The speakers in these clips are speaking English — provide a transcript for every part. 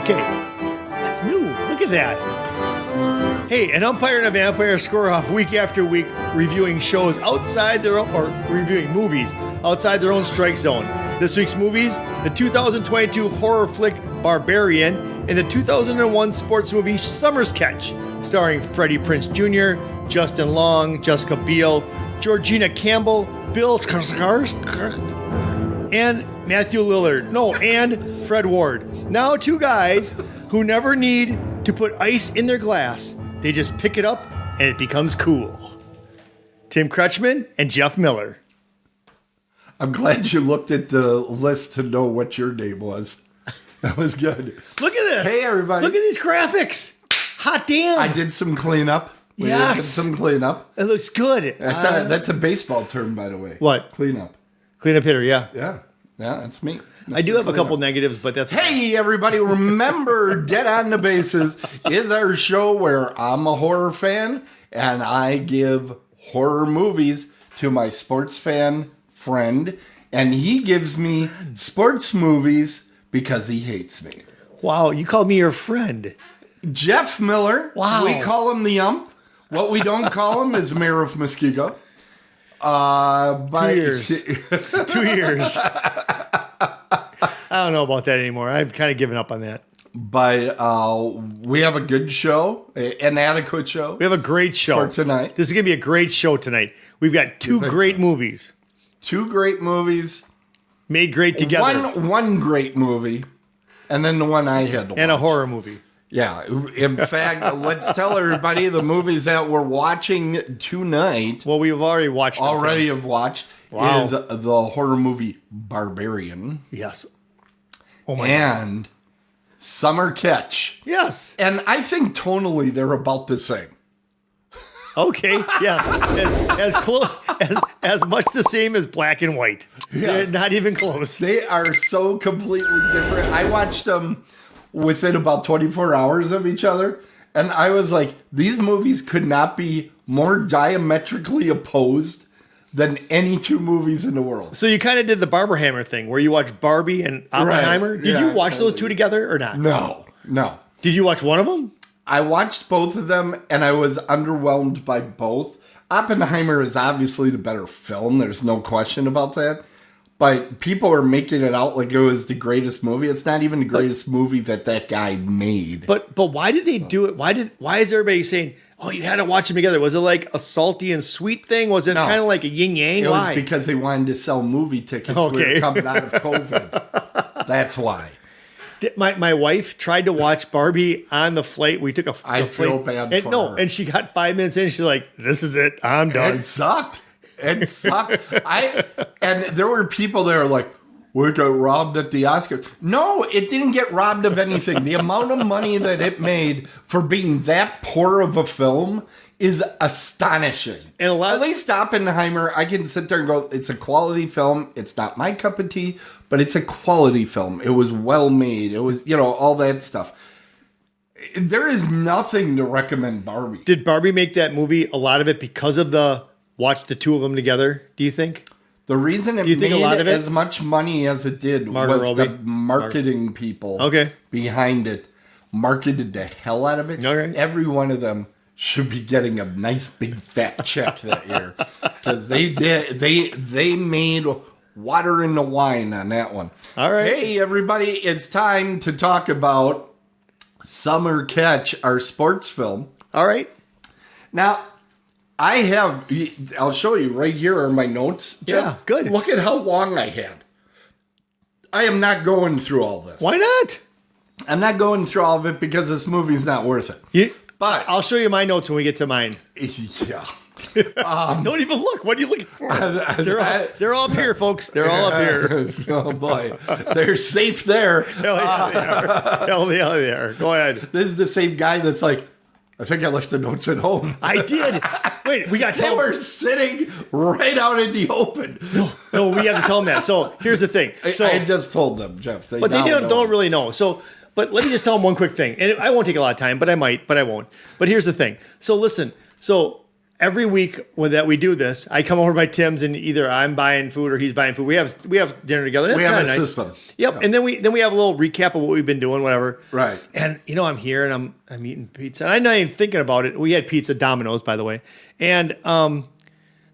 Okay. That's new. Look at that. Hey, an umpire and a vampire score off week after week, reviewing shows outside their own, or reviewing movies outside their own strike zone. This week's movies, the 2022 horror flick Barbarian and the 2001 sports movie Summer's Catch, starring Freddie Prinze Jr., Justin Long, Jessica Biel, Georgina Campbell, Bill Skarsgård, and Matthew Lillard. No, and Fred Ward. Now two guys who never need to put ice in their glass. They just pick it up and it becomes cool. Tim Kretschmann and Jeff Miller. I'm glad you looked at the list to know what your name was. That was good. Look at this. Hey, everybody. Look at these graphics. Hot damn. I did some cleanup. Yes. Did some cleanup. It looks good. That's a baseball term, by the way. What? Cleanup. Cleanup hitter, yeah. Yeah, that's me. I do have a couple negatives, but that's... Hey, everybody, remember, Dead on the Bases is our show where I'm a horror fan, and I give horror movies to my sports fan friend, and he gives me sports movies because he hates me. Wow, you called me your friend. Jeff Miller. Wow. We call him the Ump. What we don't call him is Mayor of Muskego. 2 years. 2 years. I don't know about that anymore. I've kind of given up on that. But we have a good show, an adequate show. We have a great show for tonight. This is going to be a great show tonight. We've got two great movies. Two great movies. Made great together. One great movie, and then the one I had to watch. And a horror movie. Yeah. In fact, let's tell everybody the movies that we're watching tonight. Well, we've already watched them. Wow. Is the horror movie Barbarian. Yes. Oh my and God. Summer Catch. Yes. And I think tonally they're about the same. Okay. Yes. As much the same as Black and White. Yes. They're not even close. They are so completely different. I watched them within about 24 hours of each other, and I was like, these movies could not be more diametrically opposed than any two movies in the world. So you kind of did the Barberhammer thing, where you watched Barbie and Oppenheimer. Right. Did you watch those two together or not? No. Did you watch one of them? I watched both of them, and I was underwhelmed by both. Oppenheimer is obviously the better film. There's no question about that. But people are making it out like it was the greatest movie. It's not even the greatest movie that guy made. But why did they do it? Why is everybody saying, oh, you had to watch them together? Was it like a salty and sweet thing? Was it kind of like a yin-yang? It was because they wanted to sell movie tickets when we were coming out of COVID. That's why. My wife tried to watch Barbie on the flight. We took a I feel bad for her. And she got 5 minutes in. She's like, this is it. I'm done. It sucked. And there were people there like, we got robbed at the Oscars. No, it didn't get robbed of anything. The amount of money that it made for being that poor of a film is astonishing. And at least Oppenheimer, I can sit there and go, it's a quality film. It's not my cup of tea, but it's a quality film. It was well made. It was, all that stuff. There is nothing to recommend Barbie. Did Barbie make that movie, a lot of it, because of watch the two of them together, do you think? The reason it made as much money as it did was the marketing people behind it marketed the hell out of it. Okay. Every one of them should be getting a nice big fat check that year because they made water in the wine on that one. All right. Hey, everybody, it's time to talk about Summer Catch, our sports film. All right. Now, I'll show you right here are my notes. Jeff. Yeah, good. Look at how long I had. I am not going through all this. Why not? I'm not going through all of it because this movie's not worth it. But I'll show you my notes when we get to mine. Yeah. Don't even look. What are you looking for? They're all up here, folks. They're all up here. Oh, boy. They're safe there. Hell yeah, they are. Hell yeah, they are. Go ahead. This is the same guy that's like, I think I left the notes at home. I did. Wait, we got to tell them. They were sitting right out in the open. No, we have to tell them that. So here's the thing. So I just told them, Jeff. But they don't really know. So, but let me just tell them one quick thing. And I won't take a lot of time, but I might, but I won't. But here's the thing. So listen. So every week that we do this, I come over by Tim's and either I'm buying food or he's buying food. We have dinner together. That's We have a nice. system. Yep. And then we have a little recap of what we've been doing, whatever. Right. And I'm here and I'm eating pizza. And I'm not even thinking about it. We had pizza Domino's, by the way. And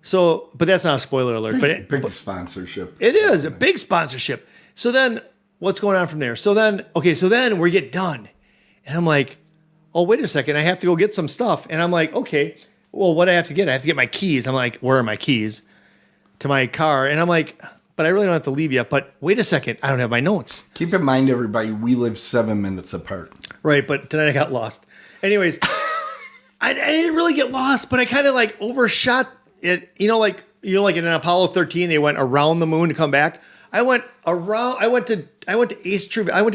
so, but that's not a spoiler alert. Big sponsorship. It is a big sponsorship. So then what's going on from there? So then we get done. And I'm like, oh, wait a second. I have to go get some stuff. And I'm like, okay, well, what do I have to get? I have to get my keys. I'm like, where are my keys to my car? And I'm like, but I really don't have to leave yet. But wait a second. I don't have my notes. Keep in mind, everybody, we live 7 minutes apart. Right. But tonight I got lost. Anyways, I didn't really get lost, but I kind of like overshot it. Like in an Apollo 13, they went around the moon to come back. I went to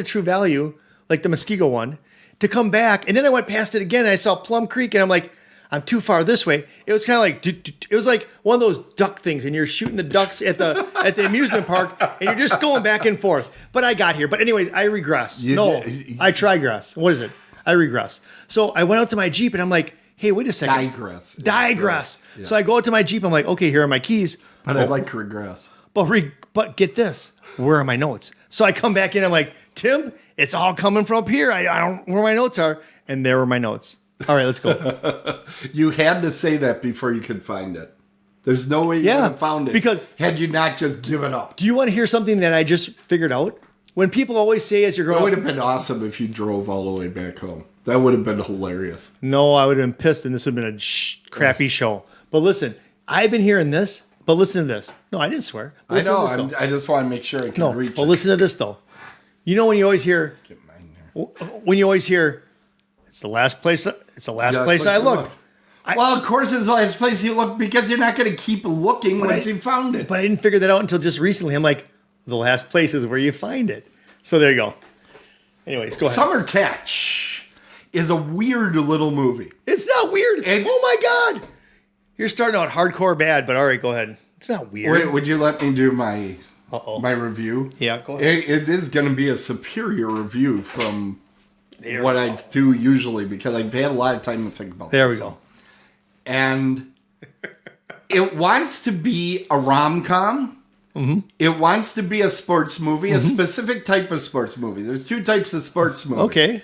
True Value, like the Muskego one, to come back. And then I went past it again and I saw Plum Creek and I'm like, I'm too far this way. It was kind of like, it was like one of those duck things and you're shooting the ducks at the amusement park and you're just going back and forth. But I got here. But anyways, I regress. I trigress. What is it? I regress. So I went out to my Jeep and I'm like, hey, wait a second. Digress. Yes. So I go out to my Jeep. I'm like, okay, here are my keys. But I like regress. But get this. Where are my notes? So I come back in. I'm like, Tim, it's all coming from up here. I don't know where my notes are. And there were my notes. All right, let's go. You had to say that before you could find it. There's no way you would have found it because had you not just given up. Do you want to hear something that I just figured out? When people always say as you're growing up. It would have been awesome if you drove all the way back home. That would have been hilarious. No, I would have been pissed and this would have been a crappy show. But listen, I've been hearing this, but listen to this. No, I didn't swear. I know. I just want to make sure I can reach it. Well, listen to this, though. You know when you always hear... Get mine there. When you always hear, it's the last place I looked. Well, of course it's the last place you look because you're not going to keep looking once you found it. But I didn't figure that out until just recently. I'm like, the last place is where you find it. So there you go. Anyways, go ahead. Summer Catch is a weird little movie. It's not weird. Oh my God. You're starting out hardcore bad, but all right, go ahead. It's not weird. Wait, would you let me do my review? Yeah, go ahead. It is going to be a superior review from what I do usually because I've had a lot of time to think about this. There we go. And it wants to be a rom-com. Mm-hmm. It wants to be a sports movie, a specific type of sports movie. There's two types of sports movies. Okay.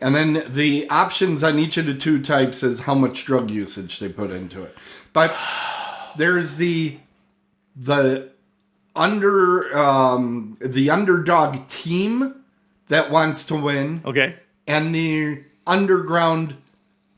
And then the options on each of the two types is how much drug usage they put into it. But there's the underdog team that wants to win. Okay. And the underground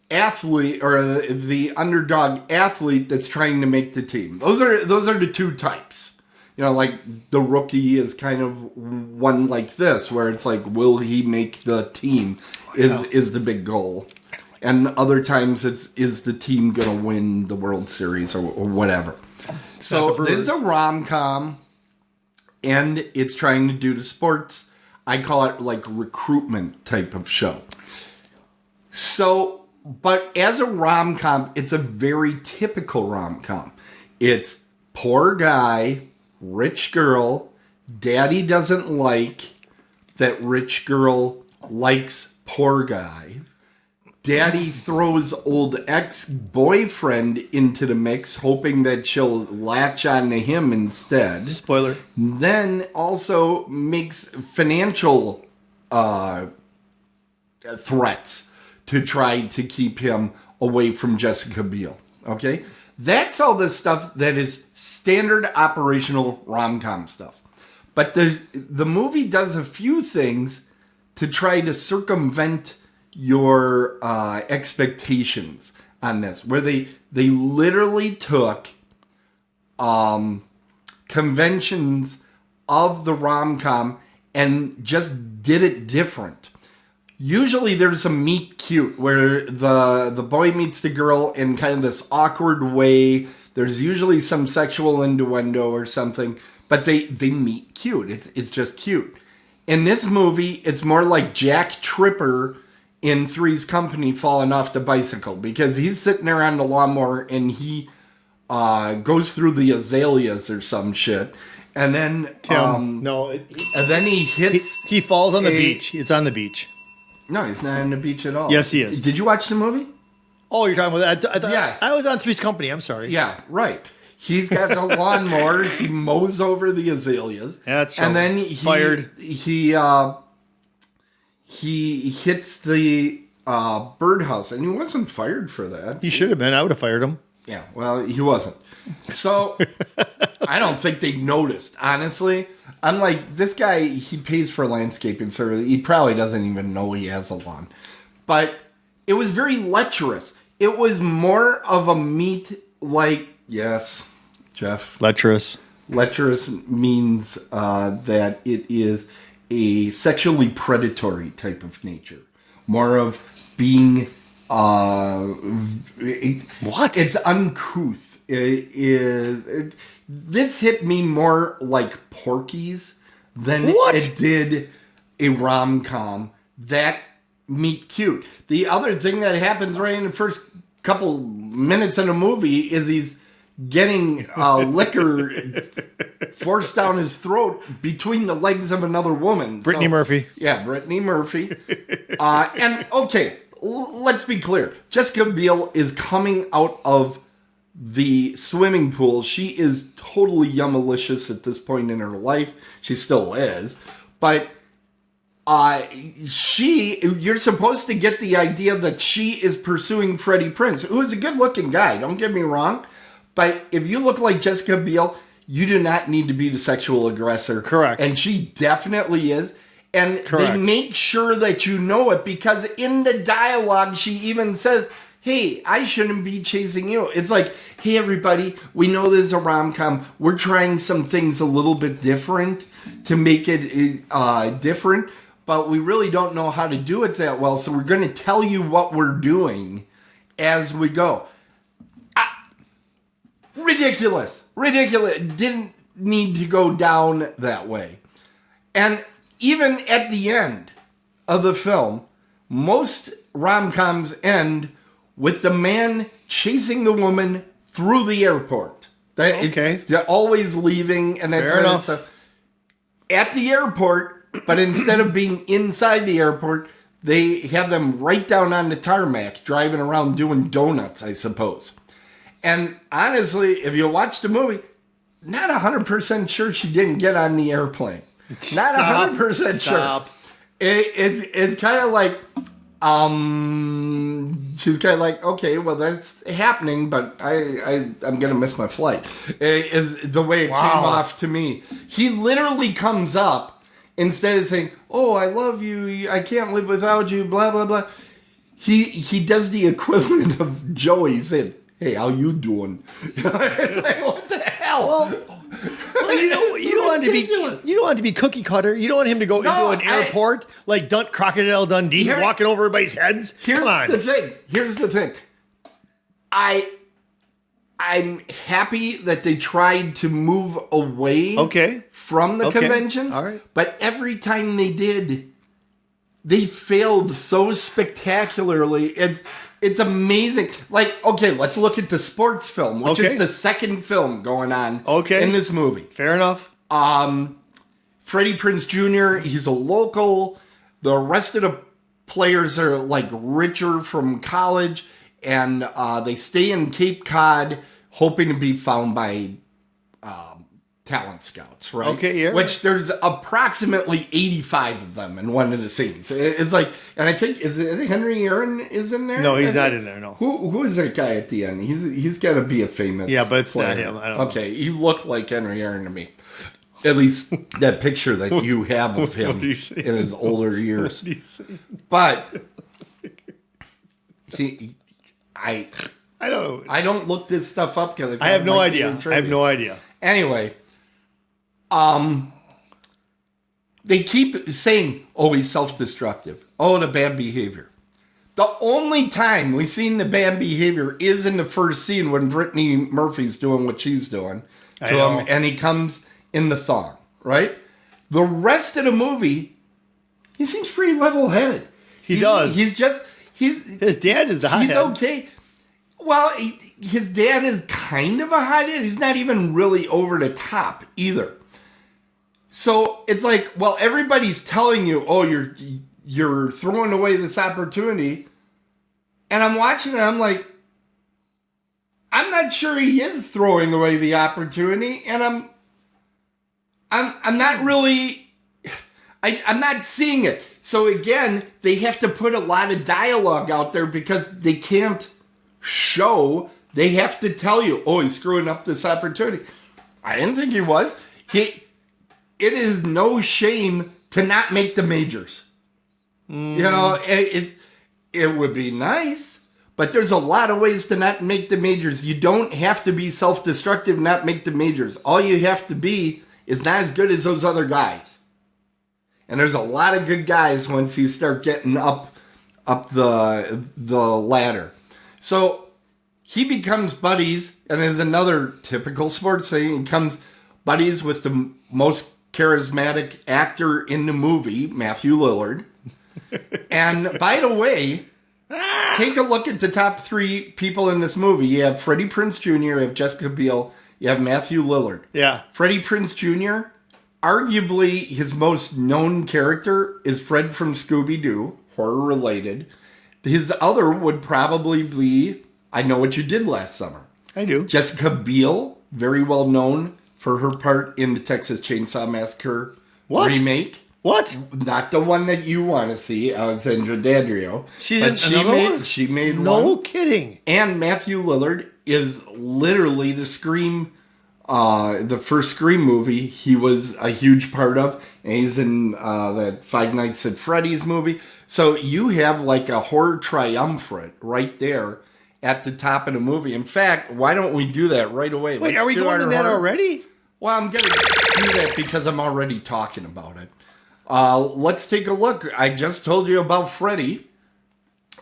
athlete or the underdog athlete that's trying to make the team. Those are the two types. Like the rookie is kind of one like this, where it's like, will he make the team is the big goal. And other times is the team going to win the World Series or whatever. So this is a rom-com and it's trying to do the sports. I call it like recruitment type of show. So, but as a rom-com, it's a very typical rom-com. It's poor guy, rich girl, daddy doesn't like that rich girl likes poor guy. Daddy throws old ex-boyfriend into the mix, hoping that she'll latch on to him instead. Spoiler. Then also makes financial threats to try to keep him away from Jessica Biel. Okay? That's all the stuff that is standard operational rom-com stuff. But the movie does a few things to try to circumvent your expectations on this, where they literally took conventions of the rom-com and just did it different. Usually there's a meet cute where the boy meets the girl in kind of this awkward way. There's usually some sexual innuendo or something, but they meet cute. It's just cute. In this movie, it's more like Jack Tripper in Three's Company falling off the bicycle, because he's sitting there on the lawnmower and he goes through the azaleas or some shit. And then Tim, and then he hits. He falls on the beach. It's on the beach. No, he's not on the beach at all. Yes, he is. Did you watch the movie? Oh, you're talking about that? I thought, Yes. I was on Three's Company. I'm sorry. Yeah, right. He's got a lawnmower. He mows over the azaleas. Yeah, that's true. And then Fired. He hits the birdhouse, and he wasn't fired for that. He should have been. I would have fired him. Yeah, well, he wasn't. So I don't think they noticed, honestly. I'm like, this guy, he pays for landscaping service. He probably doesn't even know he has a lawn. But it was very lecherous. It was more of a meat like, yes, Jeff. Lecherous. Lecherous means that it is a sexually predatory type of nature. More of being... What? It's uncouth. This hit me more like Porky's than it did a rom-com that meet cute. The other thing that happens right in the first couple minutes in the movie is he's getting liquor forced down his throat between the legs of another woman. Brittany Murphy. Yeah, Brittany Murphy. And okay, let's be clear. Jessica Biel is coming out of the swimming pool. She is totally yummalicious at this point in her life. She still is. But you're supposed to get the idea that she is pursuing Freddie Prinze, who is a good-looking guy, don't get me wrong. But if you look like Jessica Biel, you do not need to be the sexual aggressor. Correct. And she definitely is. And Correct. They make sure that you know it, because in the dialogue, she even says, hey, I shouldn't be chasing you. It's like, hey, everybody, we know this is a rom-com. We're trying some things a little bit different to make it different, but we really don't know how to do it that well, so we're going to tell you what we're doing as we go. Ridiculous. It didn't need to go down that way. And even at the end of the film, most rom-coms end with the man chasing the woman through the airport. They're always leaving, and that's fair enough. At the airport, but instead of being inside the airport, they have them right down on the tarmac, driving around doing donuts, I suppose. And honestly, if you watch the movie, not 100% sure she didn't get on the airplane. Not 100% sure. It's kind of like, she's kind of like, okay, well, that's happening, but I'm going to miss my flight, is the way it came off to me. He literally comes up, instead of saying, oh, I love you, I can't live without you, blah, blah, blah. He does the equivalent of Joey saying, hey, how you doing? It's like, what the hell? Well, you don't want to be cookie cutter. You don't want him to go into an airport like Crocodile Dundee, walking over everybody's heads. Here's the thing. I'm happy that they tried to move away from the conventions. All right. But every time they did, they failed so spectacularly. It's amazing. Like, okay, let's look at the sports film, which is the second film going on in this movie. Fair enough. Freddie Prinze Jr., he's a local. The rest of the players are like richer from college, and they stay in Cape Cod hoping to be found by talent scouts, right? Okay, yeah. Which there's approximately 85 of them in one of the scenes. It's like, and I think, is it Henry Aaron is in there? No, he's not in there, no. Who is that guy at the end? He's got to be a famous but it's player. not him. I don't know. Okay, he looked like Henry Aaron to me. At least that picture that you have of him in his older years. But I don't know. I don't look this stuff up because I have no idea. I have no idea. Anyway, they keep saying, oh, he's self-destructive. Oh, the bad behavior. The only time we've seen the bad behavior is in the first scene when Brittany Murphy's doing what she's doing to him, and he comes in the thong, right? The rest of the movie, he seems pretty level-headed. He does. His dad is the hothead. He's okay. Well, his dad is kind of a hothead. He's not even really over the top either. So it's like, well, everybody's telling you, oh, you're throwing away this opportunity. And I'm watching it, I'm like, I'm not sure he is throwing away the opportunity, and I'm not really, I'm not seeing it. So again, they have to put a lot of dialogue out there because they can't show. They have to tell you, oh, he's screwing up this opportunity. I didn't think he was. It is no shame to not make the majors. You know, it would be nice, but there's a lot of ways to not make the majors. You don't have to be self-destructive, not make the majors. All you have to be is not as good as those other guys. And there's a lot of good guys once you start getting up the ladder. So he becomes buddies, and there's another typical sports thing. He becomes buddies with the most charismatic actor in the movie, Matthew Lillard. And by the way, take a look at the top 3 people in this movie. You have Freddie Prinze Jr., you have Jessica Biel, you have Matthew Lillard. Yeah. Freddie Prinze Jr., arguably his most known character is Fred from Scooby-Doo, horror-related. His other would probably be I Know What You Did Last Summer. I do. Jessica Biel, very well known for her part in the Texas Chainsaw Massacre remake. What? Not the one that you want to see, Alexandra Daddario. She made one. No kidding. And Matthew Lillard is literally the first Scream movie he was a huge part of. And he's in that Five Nights at Freddy's movie. So you have like a horror triumvirate right there at the top of the movie. In fact, why don't we do that right away? Wait, are we going to that already? Well, I'm going to do that because I'm already talking about it. Let's take a look. I just told you about Freddy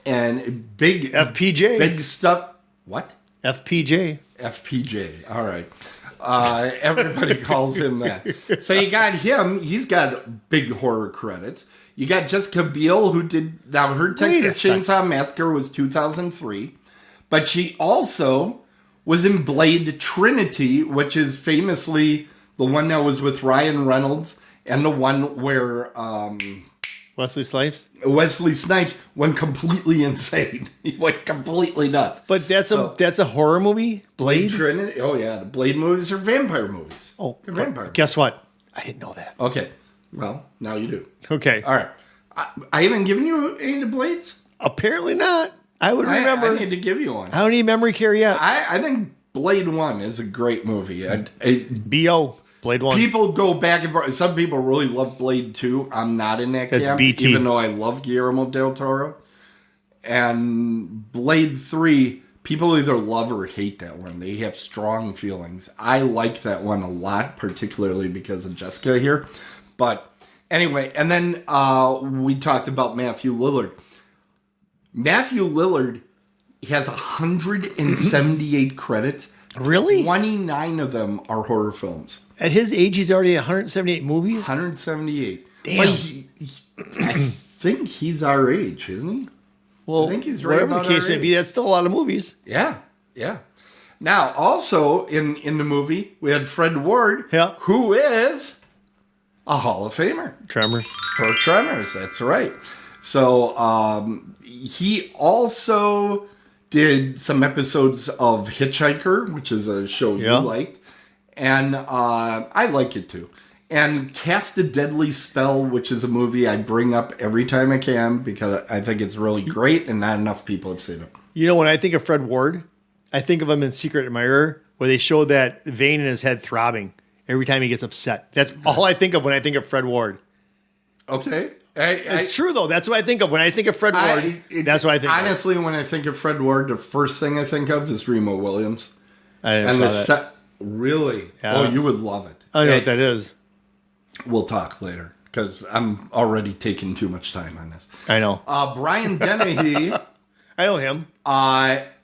and big FPJ. Big stuff. What? FPJ. FPJ. All right. Everybody calls him that. So you got him. He's got big horror credits. You got Jessica Biel, who did, now her Texas Chainsaw Massacre was 2003, but she also was in Blade Trinity, which is famously the one that was with Ryan Reynolds. And the one where Wesley Snipes went completely insane. He went completely nuts. But that's a horror movie? Blade Trinity? Oh, yeah. The Blade movies are vampire movies. Oh, they're vampire. Guess what? I didn't know that. Okay. Well, now you do. Okay. All right. I haven't given you any of the Blades? Apparently not. I would remember. I need to give you one. I don't need memory care yet. I think Blade 1 is a great movie. B.O. Blade 1. People go back and forth. Some people really love Blade 2. I'm not in that camp, BT. even though I love Guillermo del Toro. And Blade 3, people either love or hate that one. They have strong feelings. I like that one a lot, particularly because of Jessica here. But anyway, and then we talked about Matthew Lillard. Matthew Lillard has 178 credits. Really? 29 of them are horror films. At his age, he's already 178 movies? 178. Damn. Well, I think he's our age, isn't he? Well, I think he's right whatever about the case our may age. be, that's still a lot of movies. Yeah, yeah. Now, also in the movie, we had Fred Ward, who is a Hall of Famer. Tremors. For Tremors, that's right. So he also did some episodes of Hitchhiker, which is a show you liked. And I like it too. And Cast a Deadly Spell, which is a movie I bring up every time I can because I think it's really great and not enough people have seen it. You know, when I think of Fred Ward, I think of him in Secret Admirer, where they show that vein in his head throbbing every time he gets upset. That's all I think of when I think of Fred Ward. Okay. It's true, though. That's what I think of. When I think of Fred Ward, that's what I think honestly, when I think of Fred Ward, the first thing I think of is Remo Williams. I didn't know that. Really? Yeah. Oh, you would love it. I know what that is. We'll talk later because I'm already taking too much time on this. I know. Brian Dennehy. I know him.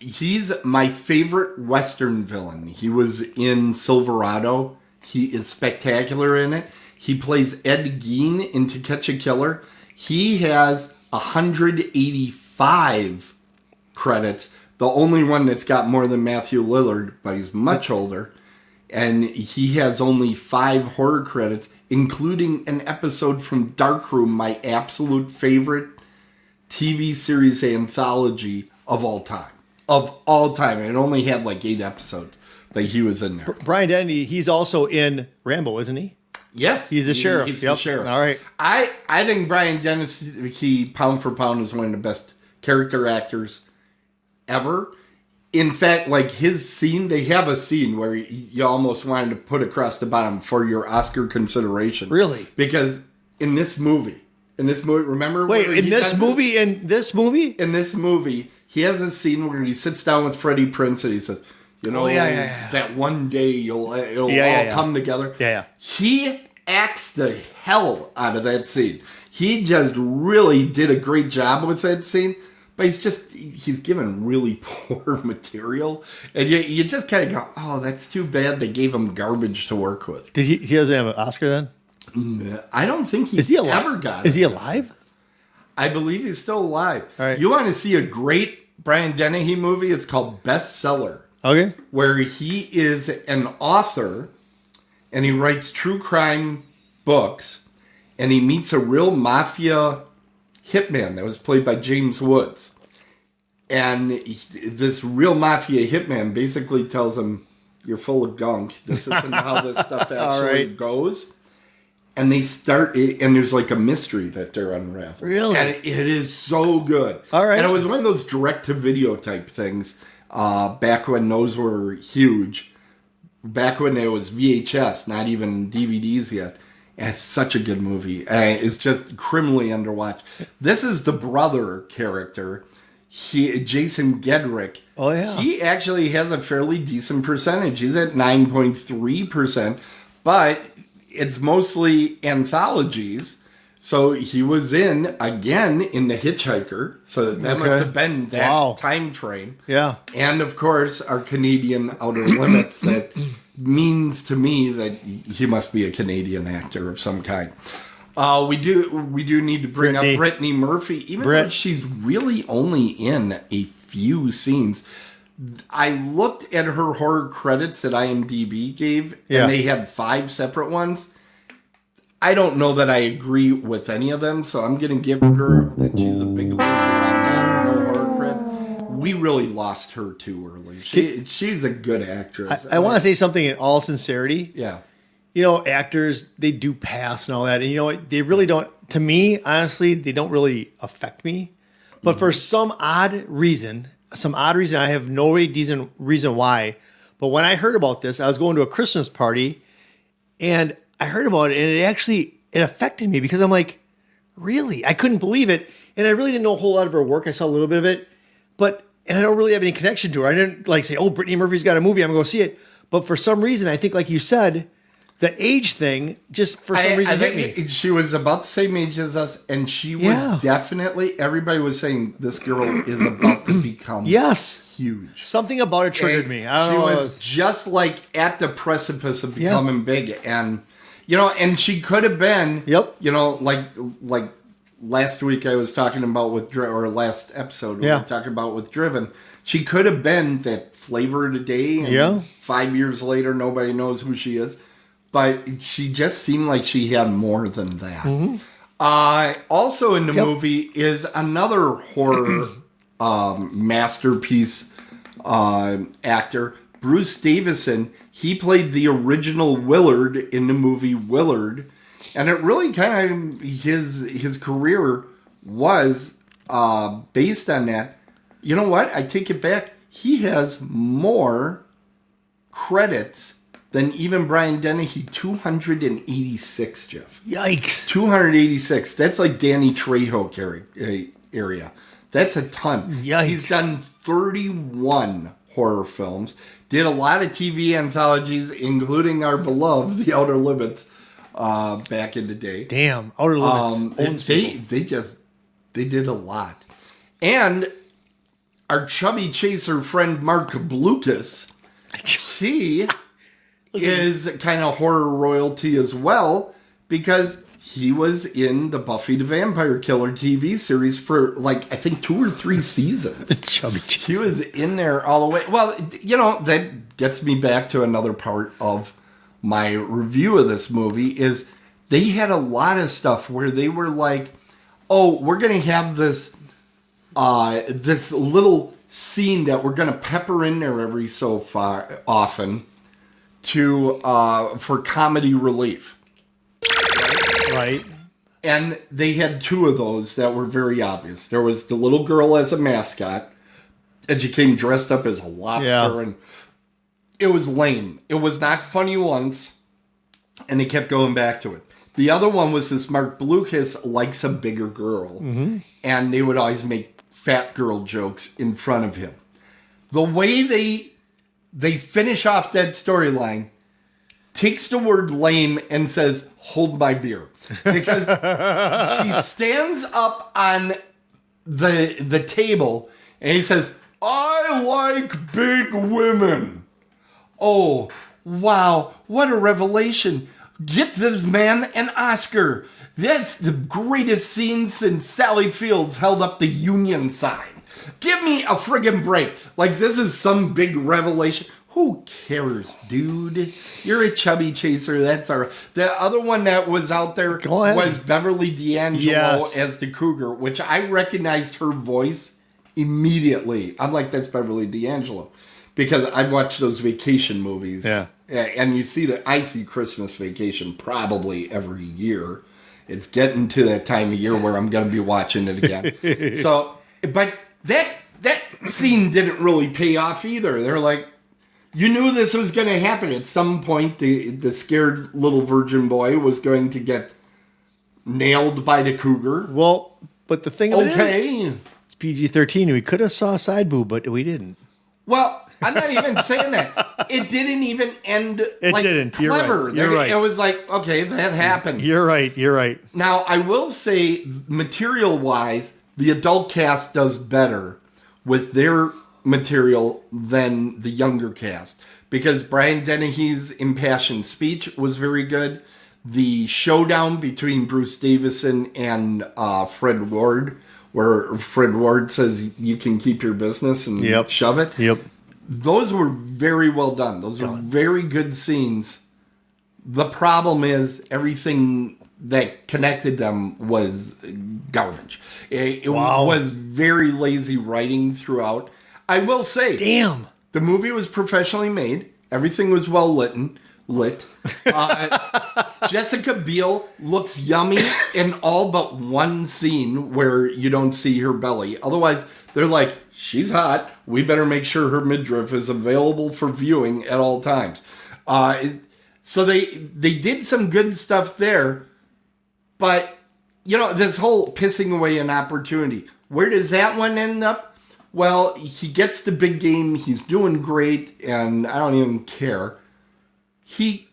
He's my favorite Western villain. He was in Silverado. He is spectacular in it. He plays Ed Gein in To Catch a Killer. He has 185 credits. The only one that's got more than Matthew Lillard, but he's much older. And he has only 5 horror credits, including an episode from Darkroom, my absolute favorite TV series anthology of all time. Of all time. It only had like 8 episodes, but he was in there. Brian Denny, he's also in Rambo, isn't he? Yes. He's the sheriff. He's the sheriff. All right. I think Brian Dennis, he pound for pound is one of the best character actors ever. In fact, like his scene, they have a scene where you almost wanted to put across the bottom for your Oscar consideration. Really? Because in this movie, remember? Wait, in this movie? In this movie, he has a scene where he sits down with Freddie Prinze and he says, you know, that one day it'll all come together. Yeah. He acts the hell out of that scene. He just really did a great job with that scene. But he's given really poor material. And you just kind of go, oh, that's too bad they gave him garbage to work with. Did he doesn't have an Oscar then? No, I don't think he's ever got it. Is he alive? I believe he's still alive. All right. You want to see a great Brian Dennehy movie? It's called Bestseller. Okay. Where he is an author and he writes true crime books and he meets a real mafia hitman that was played by James Woods. And this real mafia hitman basically tells him, you're full of gunk. This isn't how this stuff actually goes. And they start, and there's like a mystery that they're unraveling. Really? And it is so good. All right. And it was one of those direct-to-video type things back when those were huge. Back when there was VHS, not even DVDs yet. And it's such a good movie. It's just criminally underwatched. This is the brother character. Jason Gedrick. Oh, yeah. He actually has a fairly decent percentage. He's at 9.3%, but it's mostly anthologies. So he was in The Hitchhiker. So that must have been that time frame. Yeah. And of course, our Canadian Outer Limits that means to me that he must be a Canadian actor of some kind. We do need to bring up Brittany Murphy, even though she's really only in a few scenes. I looked at her horror credits that IMDb gave, and they had 5 separate ones. I don't know that I agree with any of them, so I'm going to give her that she's a big loser on that. No horror cred. We really lost her too early. She's a good actress. I want to say something in all sincerity. Yeah. You know, actors, they do pass and all that. And you know what? They really don't, to me, honestly, they don't really affect me. But for some odd reason, I have no decent reason why. But when I heard about this, I was going to a Christmas party and I heard about it and it affected me because I'm like, really? I couldn't believe it. And I really didn't know a whole lot of her work. I saw a little bit of it, and I don't really have any connection to her. I didn't like say, oh, Brittany Murphy's got a movie, I'm going to go see it. But for some reason, I think like you said, the age thing just for some reason hit me. She was about the same age as us, and she was definitely, everybody was saying this girl is about to become huge. Something about it triggered me. I don't know. She was just like at the precipice of becoming big. And, you know, and she could have been, you know, like last week I was talking about or last episode we were talking about with Driven. She could have been that flavor of the day. And 5 years later, nobody knows who she is. But she just seemed like she had more than that. Mm-hmm. Also in the movie is another horror masterpiece actor, Bruce Davison. He played the original Willard in the movie Willard. And it really kind of, his career was based on that. You know what? I take it back. He has more credits than even Brian Dennehy, 286, Jeff. Yikes. 286. That's like Danny Trejo area. That's a ton. Yikes. He's done 31 horror films. Did a lot of TV anthologies, including our beloved The Outer Limits back in the day. Damn. Outer Limits. They did a lot. And our chubby chaser friend Mark Blucas, he is kind of horror royalty as well because he was in the Buffy the Vampire Killer TV series for like I think 2 or 3 seasons. He was in there all the way. Well, you know, that gets me back to another part of my review of this movie is they had a lot of stuff where they were like, oh, we're going to have this little scene that we're going to pepper in there every so often for comedy relief. Right. And they had two of those that were very obvious. There was the little girl as a mascot, and she came dressed up as a lobster, and it was lame. It was not funny once, and they kept going back to it. The other one was this Mark Blucas likes a bigger girl, and they would always make fat girl jokes in front of him. The way they finish off that storyline takes the word lame and says, hold my beer. Because he stands up on the table and he says, I like big women. Oh, wow, what a revelation. Get this man an Oscar. That's the greatest scene since Sally Fields held up the Union sign. Give me a friggin' break. Like, this is some big revelation. Who cares, dude? You're a chubby chaser. That's our... The other one that was out there was Beverly D'Angelo as the cougar, which I recognized her voice immediately. I'm like, that's Beverly D'Angelo. Because I watch those vacation movies. Yeah. And you see that I see Christmas Vacation probably every year. It's getting to that time of year where I'm going to be watching it again. So, but that scene didn't really pay off either. They're like, you knew this was going to happen. At some point, the scared little virgin boy was going to get nailed by the cougar. Well, but the thing of it is, it's PG-13. We could have saw a side boob, but we didn't. Well, I'm not even saying that. It didn't even end didn't. clever. You're right. It was like, okay, that happened. You're right. Now, I will say, material-wise, the adult cast does better with their material than the younger cast. Because Brian Dennehy's impassioned speech was very good. The showdown between Bruce Davison and Fred Ward, where Fred Ward says, you can keep your business and shove it. Yep. Those were very well done. Those were very good scenes. The problem is everything that connected them was garbage. It was very lazy writing throughout. I will say, the movie was professionally made. Everything was well lit. Jessica Biel looks yummy in all but one scene where you don't see her belly. Otherwise, they're like, she's hot. We better make sure her midriff is available for viewing at all times. So they did some good stuff there. But, this whole pissing away an opportunity. Where does that one end up? Well, he gets the big game. He's doing great, and I don't even care. He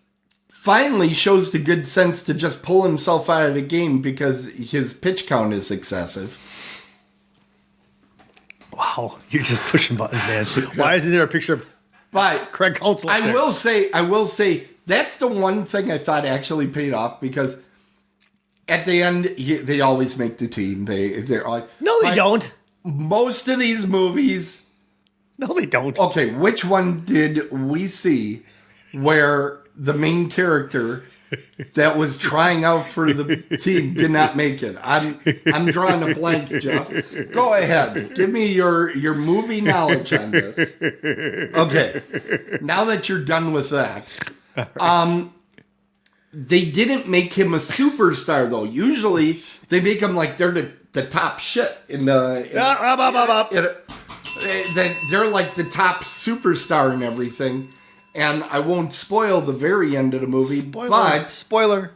finally shows the good sense to just pull himself out of the game because his pitch count is excessive. Wow, you're just pushing buttons, man. Why isn't there a picture of Craig Counsell? I will say that's the one thing I thought actually paid off because at the end they always make the team. They're always, no, they don't. Most of these movies, no, they don't. Okay, which one did we see where the main character that was trying out for the team did not make it? I'm drawing a blank, Jeff. Go ahead. Give me your movie knowledge on this. Okay. Now that you're done with that. They didn't make him a superstar, though. Usually, they make him like they're the top shit in the... they're like the top superstar and everything. And I won't spoil the very end of the movie, Spoiler.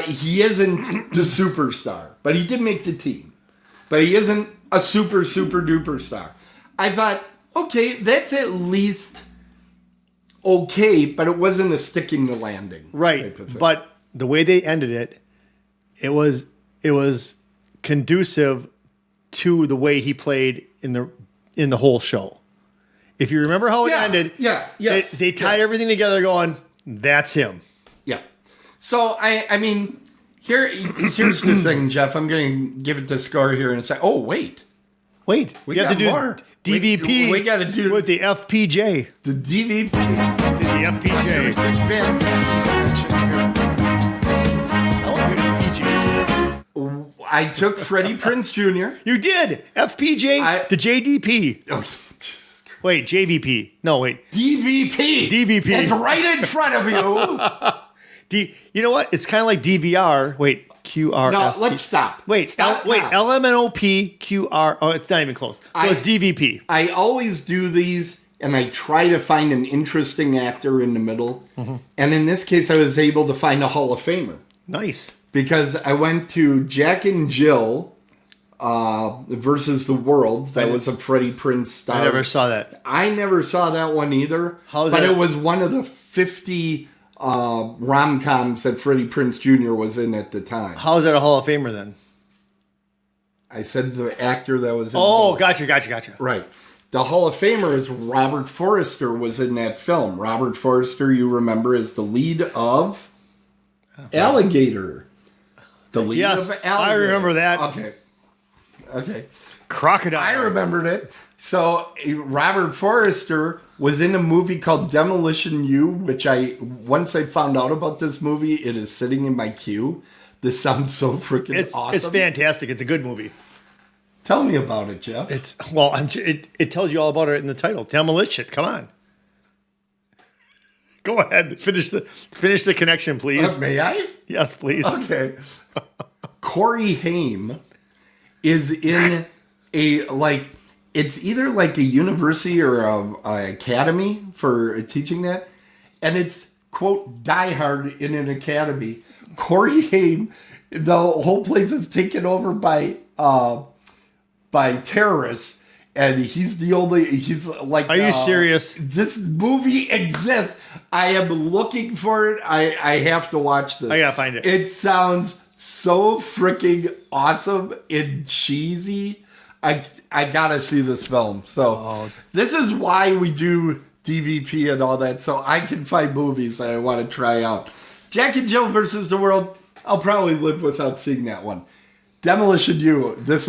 He isn't the superstar, but he did make the team. But he isn't a super duper star. I thought, okay, that's at least okay, but it wasn't a sticking the landing. Right, but the way they ended it, it was conducive to the way he played in the whole show. If you remember how it ended, they tied everything together going, that's him. Yeah. So, I mean, here's the thing, Jeff. I'm going to give it the score here and say, oh, wait. We have to do more. DVP we got to do with the FPJ. The DVP. The FPJ. I took Freddie Prinze Jr. You did. FPJ to JDP. Oh, Jesus Christ. Wait, JVP. No, wait. DVP. DVP. It's right in front of you. You know what? It's kind of like DVR. Wait, QRS. No, let's stop. Wait, stop wait. now. LMNOP QR. Oh, it's not even close. So it's DVP. I always do these, and I try to find an interesting actor in the middle. Mm-hmm. And in this case, I was able to find a Hall of Famer. Nice. Because I went to Jack and Jill versus the World. That was a Freddie Prinze star. I never saw that. I never saw that one either. It was one of the 50 rom-coms that Freddie Prinze Jr. was in at the time. How is that a Hall of Famer then? I said the actor that was in gotcha. Right. The Hall of Famer is Robert Forster was in that film. Robert Forster, you remember, is the lead of Alligator. The lead of Alligator. I remember that. Okay. Crocodile. I remembered it. So Robert Forster was in a movie called Demolition U, which once I found out about this movie, it is sitting in my queue. This sounds so freaking awesome. It's fantastic. It's a good movie. Tell me about it, Jeff. It tells you all about it in the title. Demolition. Come on. Go ahead. Finish the connection, please. May I? Yes, please. Okay. Corey Haim is in it's either like a university or a academy for teaching that, and it's quote Die Hard in an academy. Corey Haim, the whole place is taken over by terrorists, and he's like. Are you serious? This movie exists. I am looking for it. I have to watch this. I gotta find it. It sounds so freaking awesome and cheesy. I gotta see this film. So this is why we do DVP and all that, so I can find movies that I want to try out. Jack and Jill versus the World, I'll probably live without seeing that one. Demolition U, this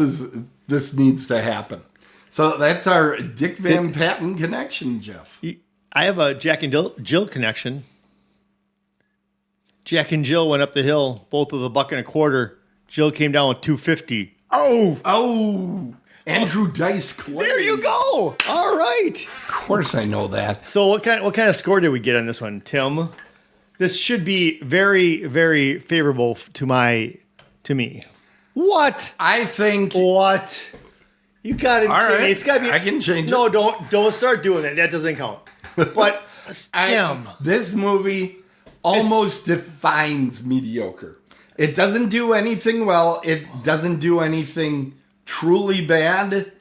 needs to happen. So that's our Dick Van Patten connection, Jeff. I have a Jack and Jill connection. Jack and Jill went up the hill, both with $1.25. Jill came down with $2.50. Oh, Andrew Dice Clay. There you go. All right. Of course I know that. So what kind of score did we get on this one, Tim? This should be very, very favorable to me. What? I think. What? You got it. All right. It's got to be. I can change it. No, don't start doing that. That doesn't count. But Tim, this movie almost defines mediocre. It doesn't do anything well. It doesn't do anything truly bad.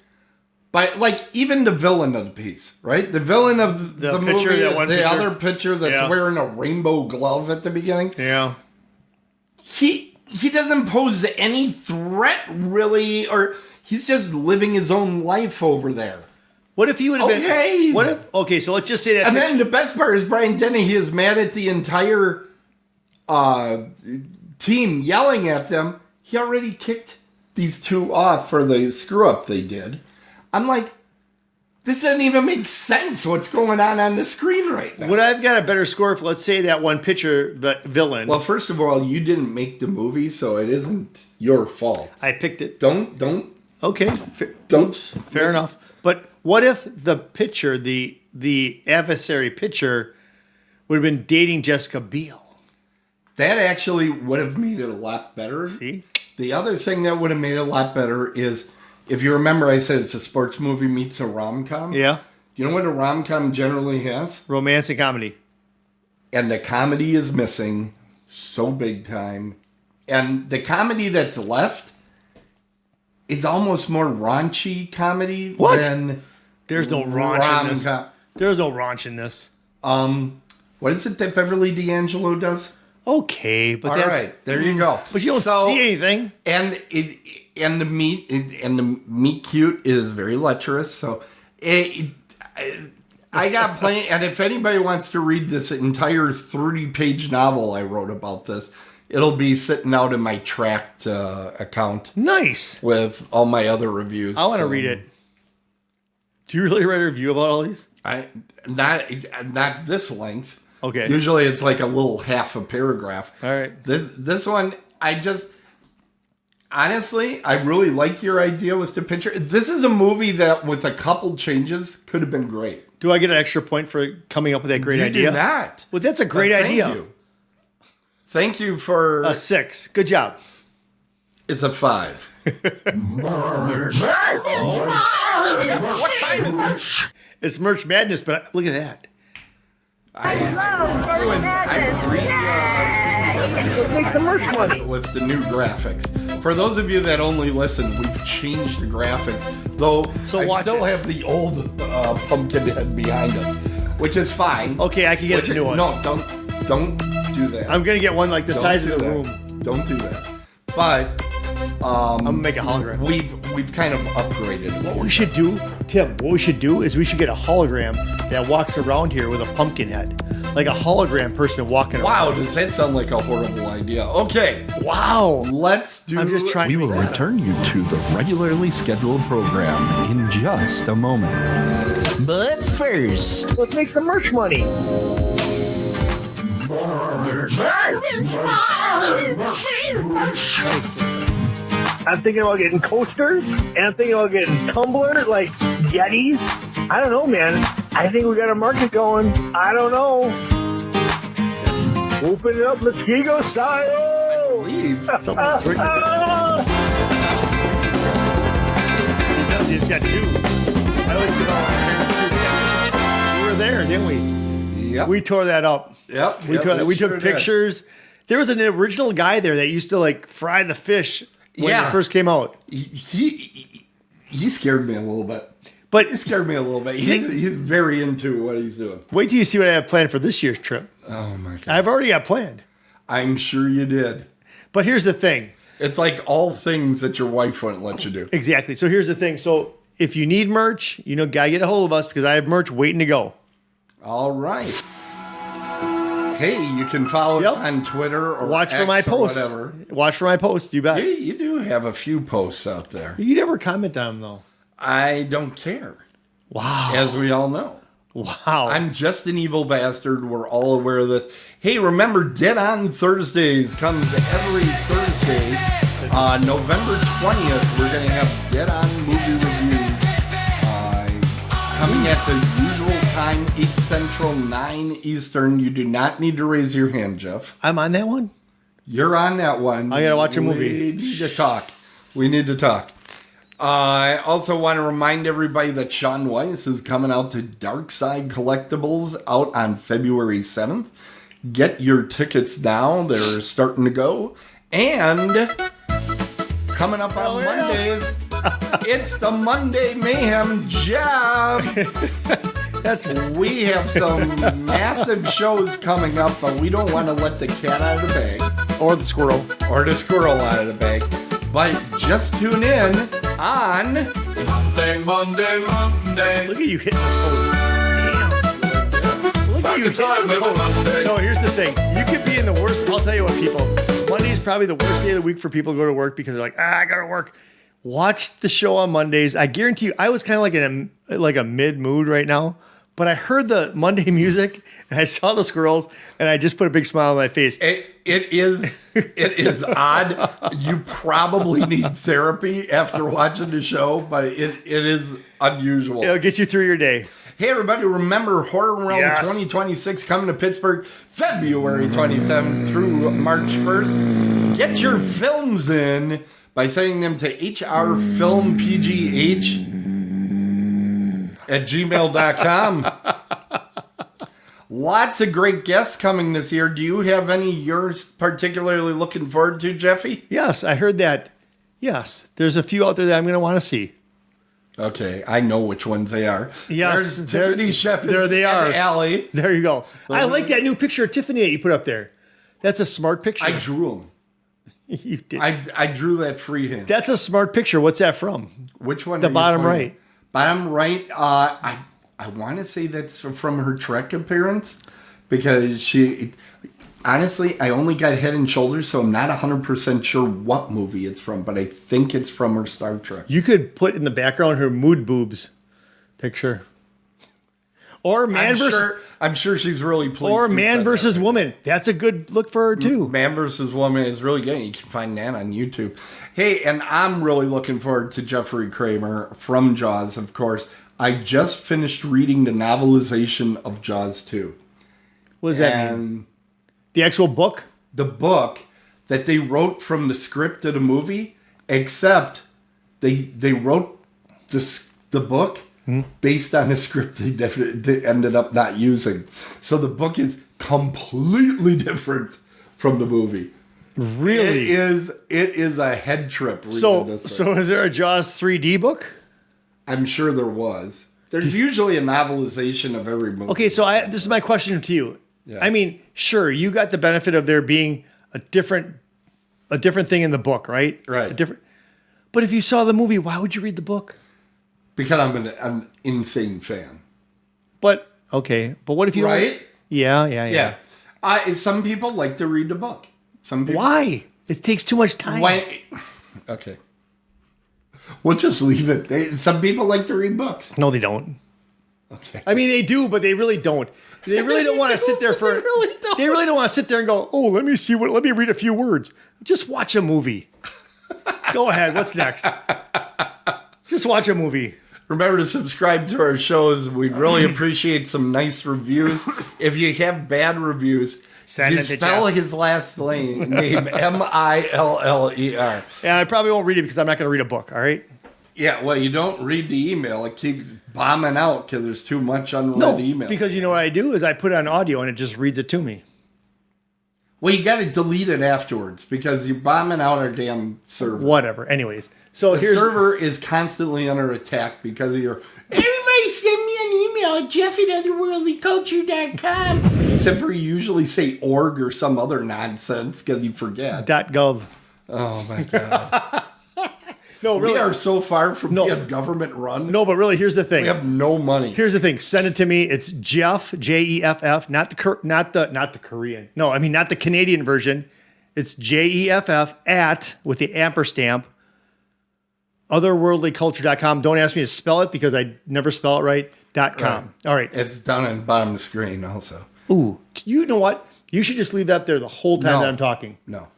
But like even the villain of the piece, right? The villain of the movie is the other pitcher that's wearing a rainbow glove at the beginning. Yeah. He doesn't pose any threat really, or he's just living his own life over there. What if he would have been? So let's just say that. And then the best part is Brian Dennehy is mad at the entire team yelling at them. He already kicked these two off for the screw up they did. I'm like, this doesn't even make sense what's going on the screen right now. Would I've got a better score if, let's say, that one pitcher, the villain? Well, first of all, you didn't make the movie, so it isn't your fault. I picked it. Don't. Okay. Fair enough. But what if the pitcher, the adversary pitcher, would have been dating Jessica Biel? That actually would have made it a lot better. See? The other thing that would have made it a lot better is, if you remember, I said it's a sports movie meets a rom-com. Yeah. You know what a rom-com generally has? Romance and comedy. And the comedy is missing so big time. And the comedy that's left is almost more raunchy comedy than There's no raunch in this. There's no raunch in this. What is it that Beverly D'Angelo does? Okay, but all right, there you go. But you don't see anything. And the meat cute is very lecherous. So I got plenty. And if anybody wants to read this entire 30-page novel I wrote about this, it'll be sitting out in my Tracked account. Nice. With all my other reviews. I want to read it. Do you really write a review about all these? Not this length. Okay. Usually it's like a little half a paragraph. All right. This one, I honestly, I really like your idea with the picture. This is a movie that, with a couple changes, could have been great. Do I get an extra point for coming up with that great idea? You do not. Well, that's a great idea. Thank you for... A 6. Good job. It's a 5. What time is it? It's Merch Madness, but look at that. I love Merch Madness. Make the merch money. With the new graphics. For those of you that only listen, we've changed the graphics. Though I still have the old pumpkin head behind us, which is fine. Okay, I can get a new one. No, don't do that. I'm gonna get one like the size of the room. Don't do that. But I'm gonna make a hologram. We've kind of upgraded. What we should do, Tim, what we should do is we should get a hologram that walks around here with a pumpkin head. Like a hologram person walking around. Wow, does that sound like a horrible idea? Okay. Wow. Let's do... I'm just trying We will return you to the regularly scheduled program in just a moment. But first... Let's make some merch money. I'm thinking about getting coasters, and I'm thinking about getting tumblers, like Yetis. I don't know, man. I think we got a market going. I don't know. Open it up, Muskego style. Leave. Someone's drinking. He's got 2. I like it all. We were there, didn't we? Yep. We tore that up. Yep. We took pictures. There was an original guy there that used to like fry the fish when it first came out. He scared me a little bit. But He scared me a little bit. He's very into what he's doing. wait till you see what I have planned for this year's trip. Oh my God. I've already got planned. I'm sure you did. But here's the thing. It's like all things that your wife wouldn't let you do. Exactly. So here's the thing. So if you need merch, gotta get a hold of us because I have merch waiting to go. All right. Hey, you can follow us on Twitter or watch for X my or posts. whatever. Watch for my posts. You bet. Hey, you do have a few posts out there. You never comment on them though. I don't care, Wow. as we all know. Wow. I'm just an evil bastard. We're all aware of this. Hey, remember, Dead on Thursdays comes every Thursday. November 20th, we're going to have Dead on movie reviews coming at the usual time, 8 Central, 9 Eastern. You do not need to raise your hand, Jeff. I'm on that one? You're on that one. I got to watch a movie. We need to talk. We need to talk. I also want to remind everybody that Sean Weiss is coming out to Dark Side Collectibles out on February 7th. Get your tickets now. They're starting to go. And coming up on Mondays, it's the Monday Mayhem Jeff. We have some massive shows coming up, but we don't want to let the cat out of the bag. Or the squirrel. Or the squirrel out of the bag. But just tune in on Monday. Look at you hitting the post. Damn. Look at you hitting the post. No, here's the thing. You could be in the worst. I'll tell you what, people. Monday is probably the worst day of the week for people to go to work because they're like, I gotta work. Watch the show on Mondays. I guarantee you, I was kind of like a mid mood right now, but I heard the Monday music and I saw the squirrels and I just put a big smile on my face. It is odd. You probably need therapy after watching the show, but it is unusual. It'll get you through your day. Hey, everybody, remember Horror Realm Yes. 2026 coming to Pittsburgh February 27th through March 1st. Get your films in by sending them to hrfilmpgh@gmail.com. Lots of great guests coming this year. Do you have any you're particularly looking forward to, Jeffy? Yes, I heard that. Yes, there's a few out there that I'm going to want to see. Okay, I know which ones they are. Yes, There's Tiffany Shepard. there they are. And Allie. There you go. I like that new picture of Tiffany that you put up there. That's a smart picture. I drew them. You did. I drew that freehand. That's a smart picture. What's that from? Which one? The are you bottom pointing? right. Bottom right. I want to say that's from her Trek appearance because she. Honestly, I only got Head and Shoulders, so I'm not 100% sure what movie it's from, but I think it's from her Star Trek. You could put in the background her mood boobs picture. Or man versus I'm sure she's really pleased. Or we Man said versus that. Woman. That's a good look for her too. Man versus Woman is really good. You can find that on YouTube. Hey, and I'm really looking forward to Jeffrey Kramer from Jaws, of course. I just finished reading the novelization of Jaws 2. What does that mean? The actual book? The book that they wrote from the script of the movie, except they wrote the book based on a script they ended up not using. So the book is completely different from the movie. Really? It is a head trip reading So this. is there a Jaws 3D book? I'm sure there was. There's usually a novelization of every movie. Okay, so this is my question to you. Yes. I mean, sure, you got the benefit of there being a different thing in the book, right? Right. But if you saw the movie, why would you read the book? Because I'm an insane fan. But what if you Right? don't? Yeah. Some people like to read the book. Some people. Why? It takes too much time. Okay. We'll just leave it. Some people like to read books. No, they don't. Okay. I mean, they do, but they really don't. They really don't want to sit there for. They really don't want to sit there and go, "Oh, let me read a few words." Just watch a movie. Go ahead. What's next? Just watch a movie. Remember to subscribe to our shows. We'd really appreciate some nice reviews. If you have bad reviews, Send you it to spell Jeff. his last name Miller. Yeah, I probably won't read it because I'm not going to read a book. All right. Yeah, well, you don't read the email. It keeps bombing out because there's too much unread email. Because you know what I do is I put it on audio and it just reads it to me. Well, you got to delete it afterwards because you're bombing out our damn server. Whatever. Anyways, so The server is constantly under attack because of your. Everybody send me an email at jeff@otherworldlyculture.com. Except for you usually say org or some other nonsense because you forget. .gov. Oh my god. No, really. We are so far from being government run. No, but really, here's the thing. We have no money. Here's the thing. Send it to me. It's Jeff, Jeff, not the Korean. No, I mean not the Canadian version. It's Jeff with the amperstamp. Otherworldlyculture.com. Don't ask me to spell it because I never spell it right. .com. Right. All right. It's down in the bottom of the screen also. Ooh, you know what? You should just leave that there the whole time that I'm talking. No.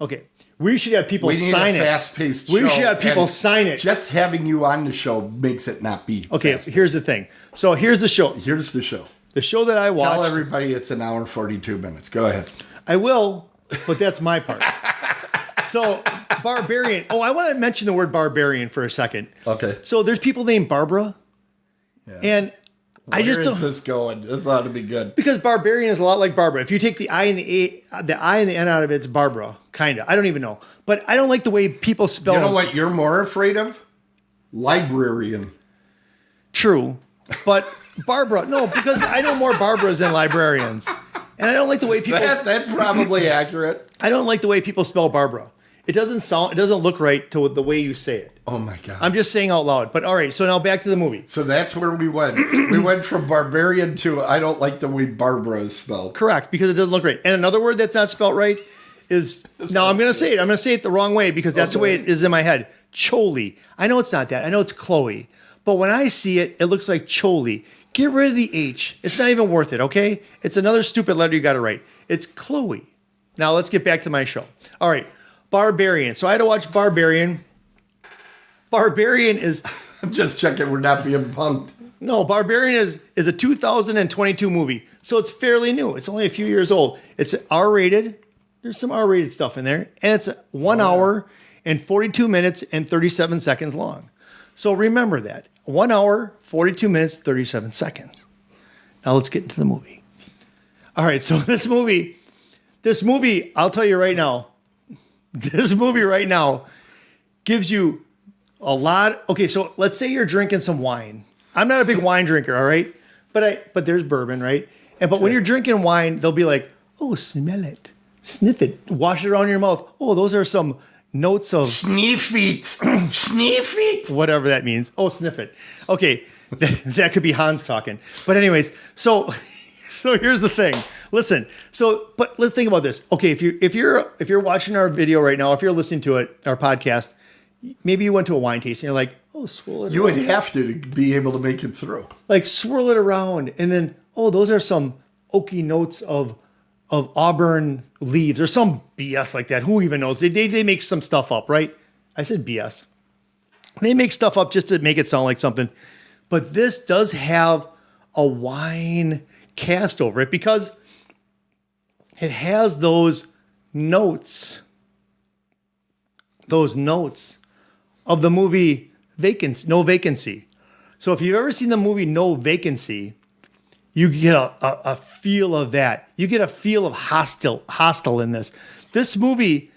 Okay. We should have people We need sign a it. fast-paced show. We should have people and sign it. Just having you on the show makes it not be Okay, fast-paced. here's the thing. So here's the show. Here's the show. The show that I watched. Tell everybody it's an hour and 42 minutes. Go ahead. I will, but that's my part. So, Barbarian. Oh, I want to mention the word Barbarian for a second. Okay. So there's people named Barbara. Yeah. And I just Where is don't. this going? This ought to be good. Because Barbarian is a lot like Barbara. If you take the I and the N out of it, it's Barbara. Kind of. I don't even know. But I don't like the way people spell You know what you're more afraid of? Librarian. True. But Barbara, no, because I know more Barbaras than librarians. And I don't like the way people That's probably accurate. I don't like the way people spell Barbara. It doesn't look right to the way you say it. Oh my God. I'm just saying out loud. But all right, so now back to the movie. So that's where we went. We went from barbarian to I don't like the way Barbara is spelled. Correct, because it doesn't look right. And another word that's not spelled right is now I'm going to say it. I'm going to say it the wrong way because that's the way it is in my head. Choli. I know it's not that. I know it's Chloe. But when I see it, it looks like Choli. Get rid of the H. It's not even worth it, okay? It's another stupid letter you got to write. It's Chloe. Now let's get back to my show. All right, Barbarian. So I had to watch Barbarian. Barbarian is I'm just checking we're not being punked. no, Barbarian is a 2022 movie, so it's fairly new. It's only a few years old. It's R-rated. There's some R-rated stuff in there, and it's 1 hour and 42 minutes and 37 seconds long. So remember that 1 hour, 42 minutes, 37 seconds. Now let's get into the movie. All right, so this movie, I'll tell you right now, this movie right now gives you a lot. Okay, so let's say you're drinking some wine. I'm not a big wine drinker, all right? But there's bourbon, right? But when you're drinking wine, they'll be like, oh, smell it, sniff it, wash it around your mouth. Oh, those are some notes of Sniff it. Sniff it. whatever that means. Oh, sniff it. Okay, that could be Hans talking. But anyways, so here's the thing. Listen. But let's think about this. Okay, if you're watching our video right now, if you're listening to it, our podcast, maybe you went to a wine tasting. You're like, oh, swirl it. You around. would have to be able to make it through. Like swirl it around, and then oh, those are some oaky notes of auburn leaves or some BS like that. Who even knows? They make some stuff up, right? I said BS. They make stuff up just to make it sound like something. But this does have a wine cast over it because it has those notes of the movie No Vacancy. So if you've ever seen the movie No Vacancy, you get a feel of that. You get a feel of hostile in this. This movie,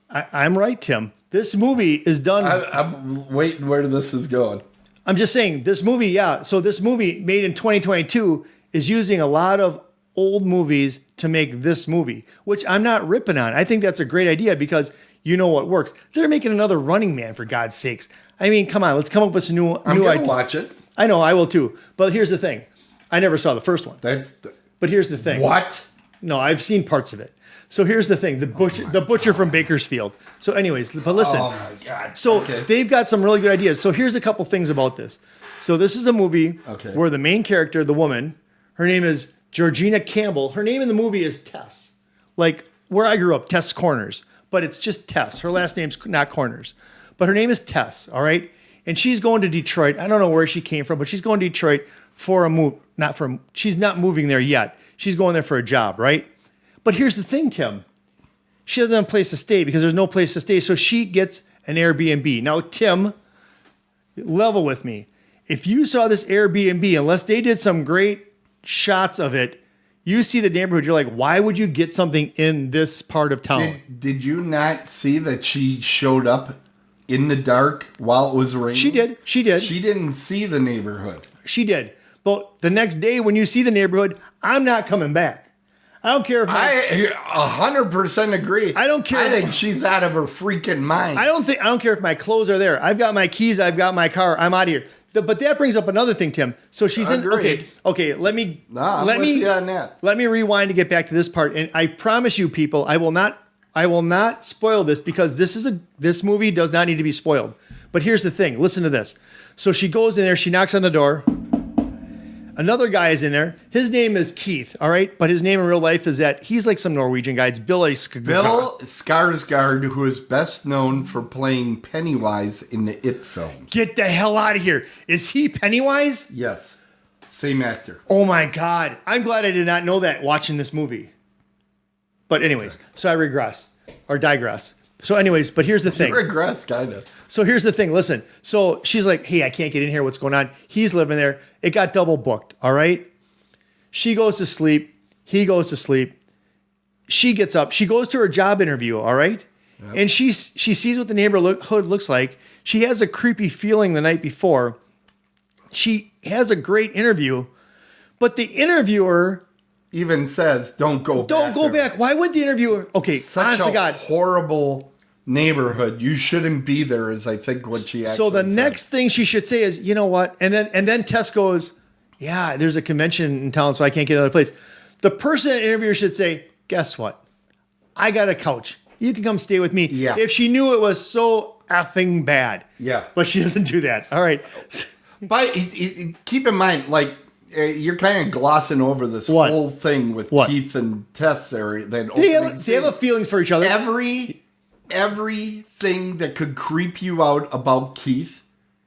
I'm right, Tim. This movie is done. I'm waiting where this is going. I'm just saying this movie, yeah. So this movie made in 2022 is using a lot of old movies to make this movie, which I'm not ripping on. I think that's a great idea because you know what works. They're making another Running Man, for God's sakes. I mean, come on, let's come up with some new I'm going to ideas. watch it. I know, I will too. But here's the thing. I never saw the first one. But here's the thing. What? No, I've seen parts of it. So here's the thing. The butcher from Bakersfield. So anyways, but listen. Oh my God. So Okay. they've got some really good ideas. So here's a couple things about this. So this is a movie where the main character, the woman, her name is Georgina Campbell. Her name in the movie is Tess. Like where I grew up, Tess Corners. But it's just Tess. Her last name's not Corners. But her name is Tess, all right? And she's going to Detroit. I don't know where she came from, but she's going to Detroit for a move. She's not moving there yet. She's going there for a job, right? But here's the thing, Tim. She doesn't have a place to stay because there's no place to stay. So she gets an Airbnb. Now, Tim, level with me. If you saw this Airbnb, unless they did some great shots of it, you see the neighborhood, you're like, why would you get something in this part of town? Did you not see that she showed up in the dark while it was raining? She did. She didn't see the neighborhood. She did. But the next day when you see the neighborhood, I'm not coming back. I don't care if I 100% agree. I don't care. I think she's out of her freaking mind. I don't care if my clothes are there. I've got my keys. I've got my car. I'm out of here. But that brings up another thing, Tim. So she's Agreed. Okay. Let me I'm with you on that. Let me rewind to get back to this part. And I promise you, people, I will not spoil this because this movie does not need to be spoiled. But here's the thing. Listen to this. So she goes in there. She knocks on the door. Another guy is in there. His name is Keith, all right? But his name in real life is he's like some Norwegian guy. It's Bill Skarsgård, who is best known for playing Pennywise in the It films. Get the hell out of here. Is he Pennywise? Yes. Same actor. Oh my God. I'm glad I did not know that watching this movie. But anyways, so I digress. So anyways, but here's the thing. Regress, kind of. So here's the thing. Listen. So she's like, hey, I can't get in here. What's going on? He's living there. It got double booked. All right. She goes to sleep. He goes to sleep. She gets up. She goes to her job interview. All right. Yep. And she sees what the neighborhood looks like. She has a creepy feeling the night before. She has a great interview, but the interviewer even says, don't go back. Why would the interviewer? Okay. Such honest to a God. horrible neighborhood. You shouldn't be there, is I think what she actually So the said. next thing she should say is, you know what? And then Tess goes, yeah, there's a convention in town, so I can't get another place. The person that interviewer should say, guess what? I got a couch. You can come stay with me. Yeah. If she knew it was so effing bad. Yeah. But she doesn't do that. All right. But keep in mind, like, you're kind of glossing over this whole thing with Keith and Tess there. They have a feeling for each other. Everything that could creep you out about Keith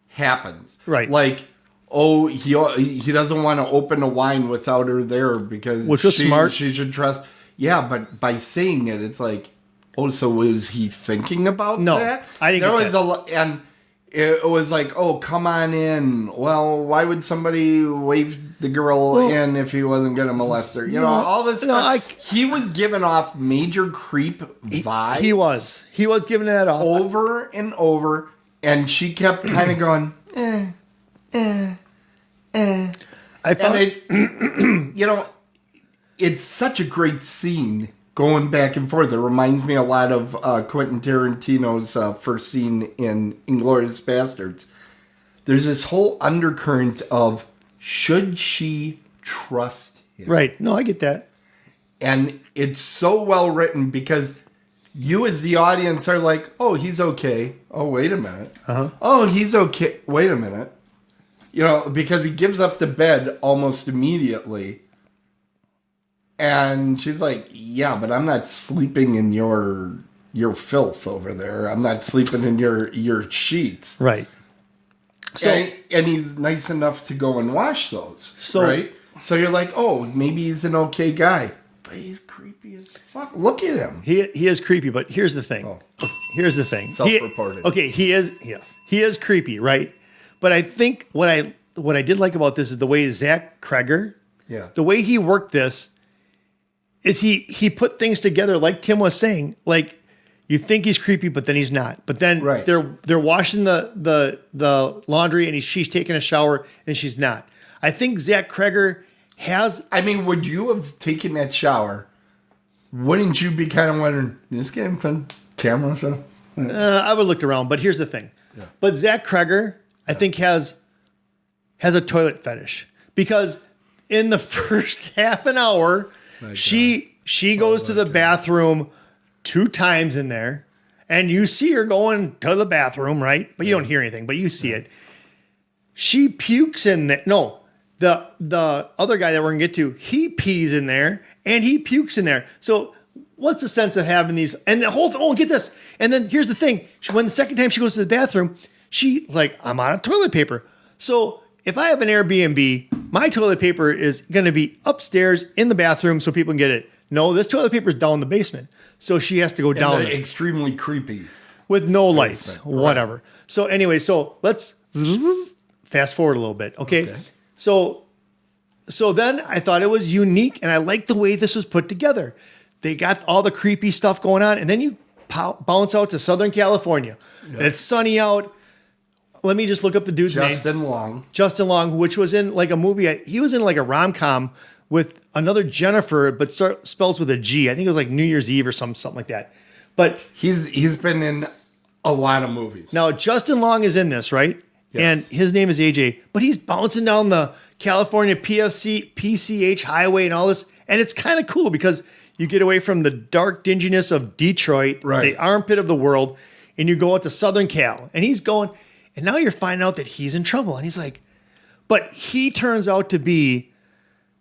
happens. Right. Like, oh, he doesn't want to open a wine without her there because which was smart. She should trust. Yeah, but by saying it, it's like, oh, so was he thinking about that? I didn't get that. And it was like, oh, come on in. Well, why would somebody wave the girl in if he wasn't going to molest her? You know, all this stuff. He was giving off major creep vibes. He was giving that off. Over and over. And she kept kind of going, I found it, you know, it's such a great scene going back and forth. It reminds me a lot of Quentin Tarantino's first scene in Inglourious Bastards. There's this whole undercurrent of, should she trust him? Right. No, I get that. And it's so well written because you as the audience are like, oh, he's okay. Oh, wait a minute. Oh, he's okay. Wait a minute. because he gives up the bed almost immediately. And she's like, yeah, but I'm not sleeping in your filth over there. I'm not sleeping in your sheets. Right. So, and he's nice enough to go and wash those. Right? So you're like, oh, maybe he's an okay guy. But he's creepy as fuck. Look at him. He is creepy, but here's the thing. Here's the thing. Self-reported. He is creepy, right? But I think what I did like about this is the way Zach Kreger, the way he worked this is he put things together like Tim was saying, like you think he's creepy, but then he's not. But then they're washing the laundry and she's taking a shower and she's not. I think Zach Kreger has. I mean, would you have taken that shower? Wouldn't you be kind of wondering, is this guy putting camera and stuff? I would have looked around, but here's the thing. Yeah. But Zach Kreger, I think, has a toilet fetish because in the first half an hour, she goes to the bathroom 2 times in there, and you see her going to the bathroom, right? But you don't hear anything, but you see it. She pukes in there. No, the other guy that we're gonna get to, he pees in there and he pukes in there. So what's the sense of having these? And the whole thing, get this. And then here's the thing. When the second time she goes to the bathroom, she like, I'm out of toilet paper. So if I have an Airbnb, my toilet paper is going to be upstairs in the bathroom so people can get it. No, this toilet paper is down in the basement. So she has to go down there. Extremely creepy. With no lights, whatever. So anyway, so let's fast forward a little bit. Okay. So then I thought it was unique and I liked the way this was put together. They got all the creepy stuff going on and then you bounce out to Southern California. Yep. It's sunny out. Let me just look up the dude's name. Justin Long, which was in like a movie. He was in like a rom-com with another Jennifer, but spells with a G. I think it was like New Year's Eve or something like that. But he's been in a lot of movies. Now, Justin Long is in this, right? Yes. And his name is AJ, but he's bouncing down the California PCH highway and all this. And it's kind of cool because you get away from the dark dinginess of Detroit, the armpit of the world, and you go out to Southern Cal. And he's going... And now you're finding out that he's in trouble. And he's like, but he turns out to be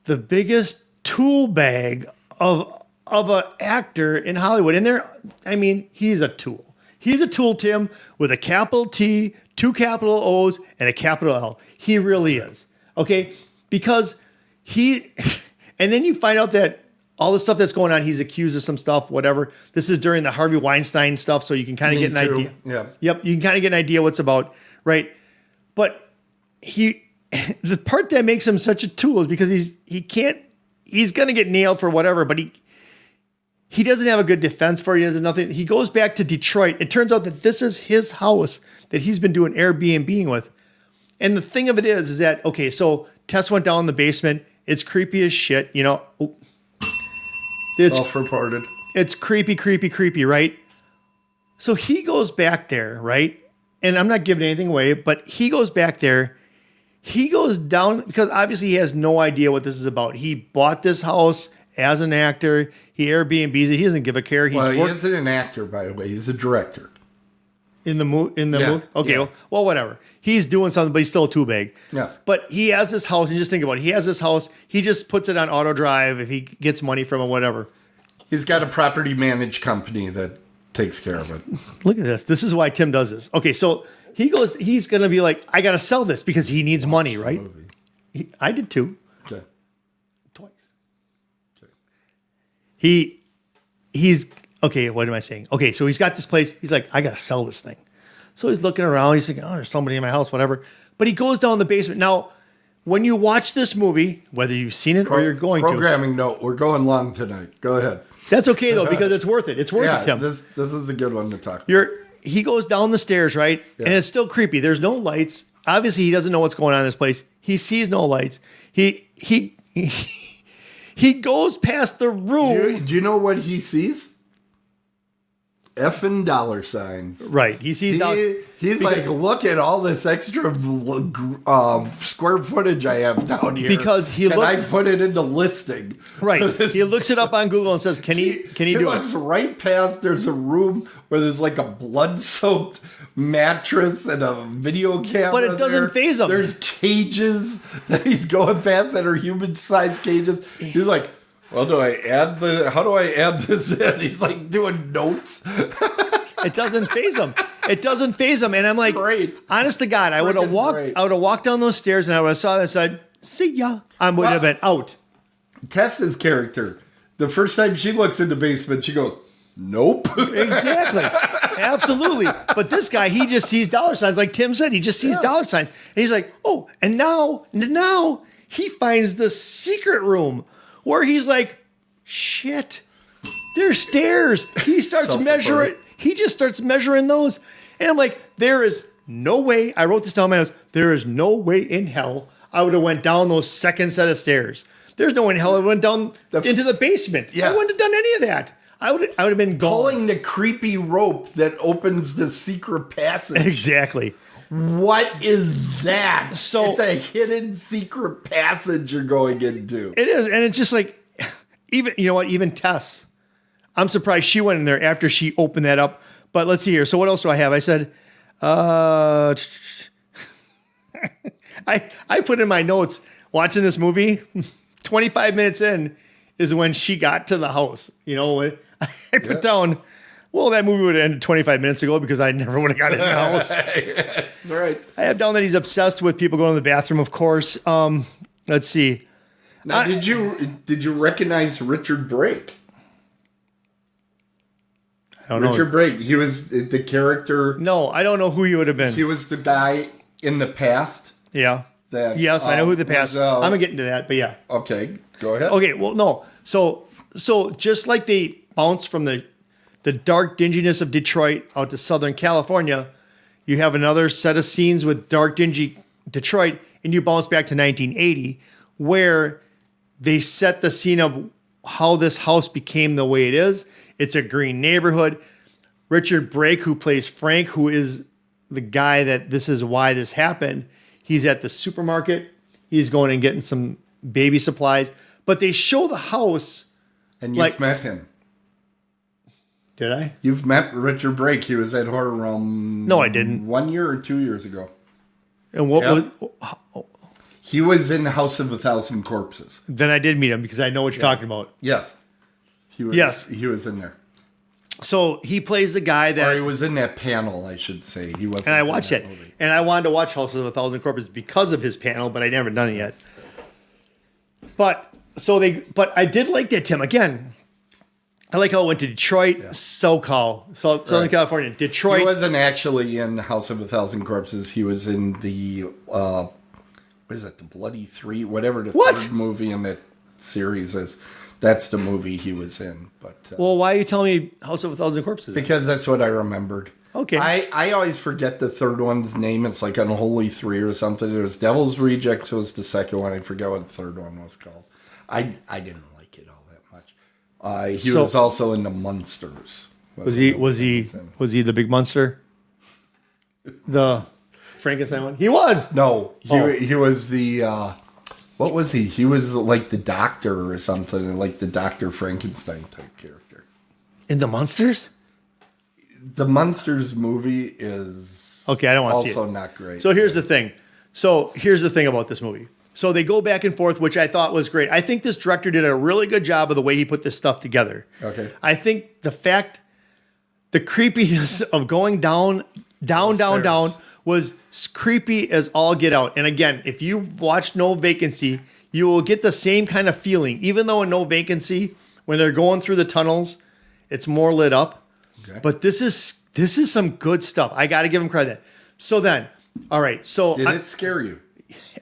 the biggest tool bag of an actor in Hollywood. And he's a tool. He's a tool, Tim, with a capital T, 2 capital O's, and a capital L. He really is. Okay? Because and then you find out that all the stuff that's going on, he's accused of some stuff, whatever. This is during the Harvey Weinstein stuff, so you can kind of get an idea. Yeah. Yep, you can kind of get an idea what's about, right? But the part that makes him such a tool is because he's going to get nailed for whatever, but he doesn't have a good defense for it. He has nothing. He goes back to Detroit. It turns out that this is his house that he's been doing Airbnb with. And the thing of it is that, okay, so Tess went down in the basement. It's creepy as shit, It's self-reported. It's creepy, right? So he goes back there, right? And I'm not giving anything away, but he goes back there. He goes down because obviously he has no idea what this is about. He bought this house as an actor. He Airbnbs it. He doesn't give a care. He isn't an actor, by the way. He's a director. In the movie? Okay, well, whatever. He's doing something, but he's still a tool bag. Yeah. But he has this house, and just think about it. He has this house. He just puts it on auto drive if he gets money from it, whatever. He's got a property managed company that takes care of it. Look at this. This is why Tim does this. Okay, so he's going to be like, I got to sell this because he needs money, right? I did too. Okay. Twice. Okay. He's, okay, what am I saying? Okay, so he's got this place. He's like, I got to sell this thing. So he's looking around. He's thinking, oh, there's somebody in my house, whatever. But he goes down the basement. Now, when you watch this movie, whether you've seen it or you're going Programming note, we're going long tonight. Go ahead. That's okay, though, because it's worth it. It's worth it, Tim. This is a good one to talk about. He goes down the stairs, right? Yeah. And it's still creepy. There's no lights. Obviously, he doesn't know what's going on in this place. He sees no lights. He goes past the room. Do you know what he sees? effing dollar signs. Right. He sees He's like, look at all this extra square footage I have down here. Because I put it into listing. Right. He looks it up on Google and says, "Can he do He looks right past. There's a room where there's like a blood-soaked mattress and a video camera. But it doesn't faze him. There's cages that he's going past that are human-sized cages. He's like, well, how do I add this in? He's like doing notes. It doesn't faze him. It doesn't faze him. And I'm like, Great. honest to God, I would have walked down those stairs and I would have saw that and said, see ya. I would have been out. Tessa's character, the first time she looks in the basement, she goes, nope. Exactly. Absolutely. But this guy, he just sees dollar signs. Like Tim said, he just sees dollar signs. And he's like, oh, and now he finds the secret room where he's like, shit, there's stairs. He starts measuring. He just starts measuring those. And I'm like, there is no way. I wrote this down in my notes. There is no way in hell I would have went down those second set of stairs. There's no way in hell I went down into the basement. Yeah. I wouldn't have done any of that. I would have been gone. Pulling the creepy rope that opens the secret passage. Exactly. What is that? So it's a hidden secret passage you're going into. It is, and it's just like, even Tess, I'm surprised she went in there after she opened that up. But let's see here. So what else do I have? I said, I put in my notes watching this movie. 25 minutes in is when she got to the house. I put down. Well, that movie would have ended 25 minutes ago because I never would have got in the house. That's right. I have down that he's obsessed with people going to the bathroom, of course. Let's see. Now, did you recognize Richard Brake? I don't know. Richard Brake. He was the character. No, I don't know who he would have been. He was the guy in the past. Yeah. Yes, I know who the past. I'm gonna get into that, but yeah. Okay, go ahead. Okay, well, no. So just like they bounce from the dark dinginess of Detroit out to Southern California, you have another set of scenes with dark, dingy Detroit, and you bounce back to 1980, where they set the scene of how this house became the way it is. It's a green neighborhood. Richard Brake, who plays Frank, who is the guy that this is why this happened, he's at the supermarket. He's going and getting some baby supplies. But they show the house. And you've met him. Did I? You've met Richard Brake. He was at Horror Room. No, I didn't. 1 year or 2 years ago. And what was... He was in House of 1,000 Corpses. Then I did meet him because I know what you're talking about. Yes. He was in there. So he plays the guy that... Or he was in that panel, I should say. He wasn't. And I watched it. And I wanted to watch House of 1,000 Corpses because of his panel, but I never done it yet. But I did like that, Tim. Again, I like how it went to Detroit, SoCal, Southern California, Detroit. He wasn't actually in House of 1,000 Corpses. He was in the... what is it? The Bloody Three? Whatever the third movie in that series is. That's the movie he was in. But well, why are you telling me House of 1,000 Corpses? Because that's what I remembered. Okay. I always forget the third one's name. It's like Unholy Three or something. It was Devil's Rejects was the second one. I forget what the third one was called. I didn't like it all that much. He was also in the Munsters. Was he the big monster? The Frankenstein one? He was. No, he was the. What was he? He was like the doctor or something, like the Dr. Frankenstein type character. In the Munsters? The Munsters movie is okay. I don't want to see it. Also not great. So here's the thing. About this movie. So they go back and forth, which I thought was great. I think this director did a really good job of the way he put this stuff together. Okay. I think the creepiness of going down was creepy as all get out. And again, if you watch No Vacancy, you will get the same kind of feeling. Even though in No Vacancy, when they're going through the tunnels, it's more lit up. Okay. But this is some good stuff. I got to give him credit. So then, all right. So did it scare you?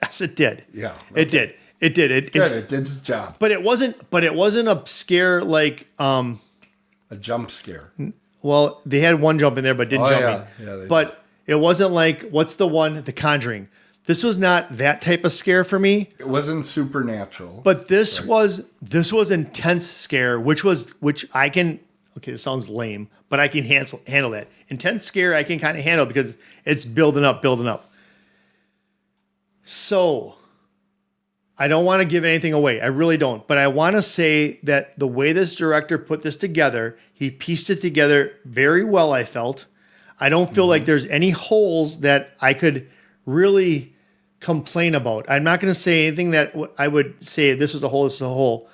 Yes, it did. Yeah, okay. It did. It did. It did its job. But it wasn't a scare like a jump scare. Well, they had one jump in there, but didn't jump me. Yeah, but it wasn't like what's the one? The Conjuring. This was not that type of scare for me. It wasn't supernatural. But this was intense scare, which I can Okay, this sounds lame, but I can handle that. Intense scare, I can kind of handle because it's building up. So, I don't want to give anything away. I really don't. But I want to say that the way this director put this together, he pieced it together very well, I felt. I don't feel like there's any holes that I could really complain about. I'm not going to say anything that I would say this was a hole, this is a hole.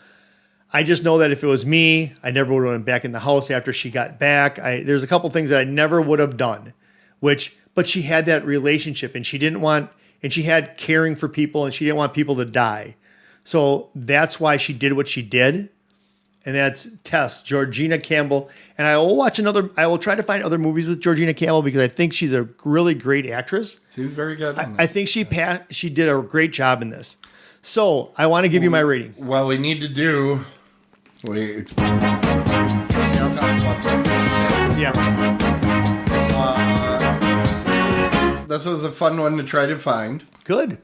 I just know that if it was me, I never would have went back in the house after she got back. There's a couple things that I never would have done, but she had that relationship and she had caring for people and she didn't want people to die. So that's why she did what she did. And that's Tess, Georgina Campbell. And I will try to find other movies with Georgina Campbell because I think she's a really great actress. She's very good. I think she did a great job in this. So I want to give you my rating. Well, we need to do. Wait. Yeah. This was a fun one to try to find. Good.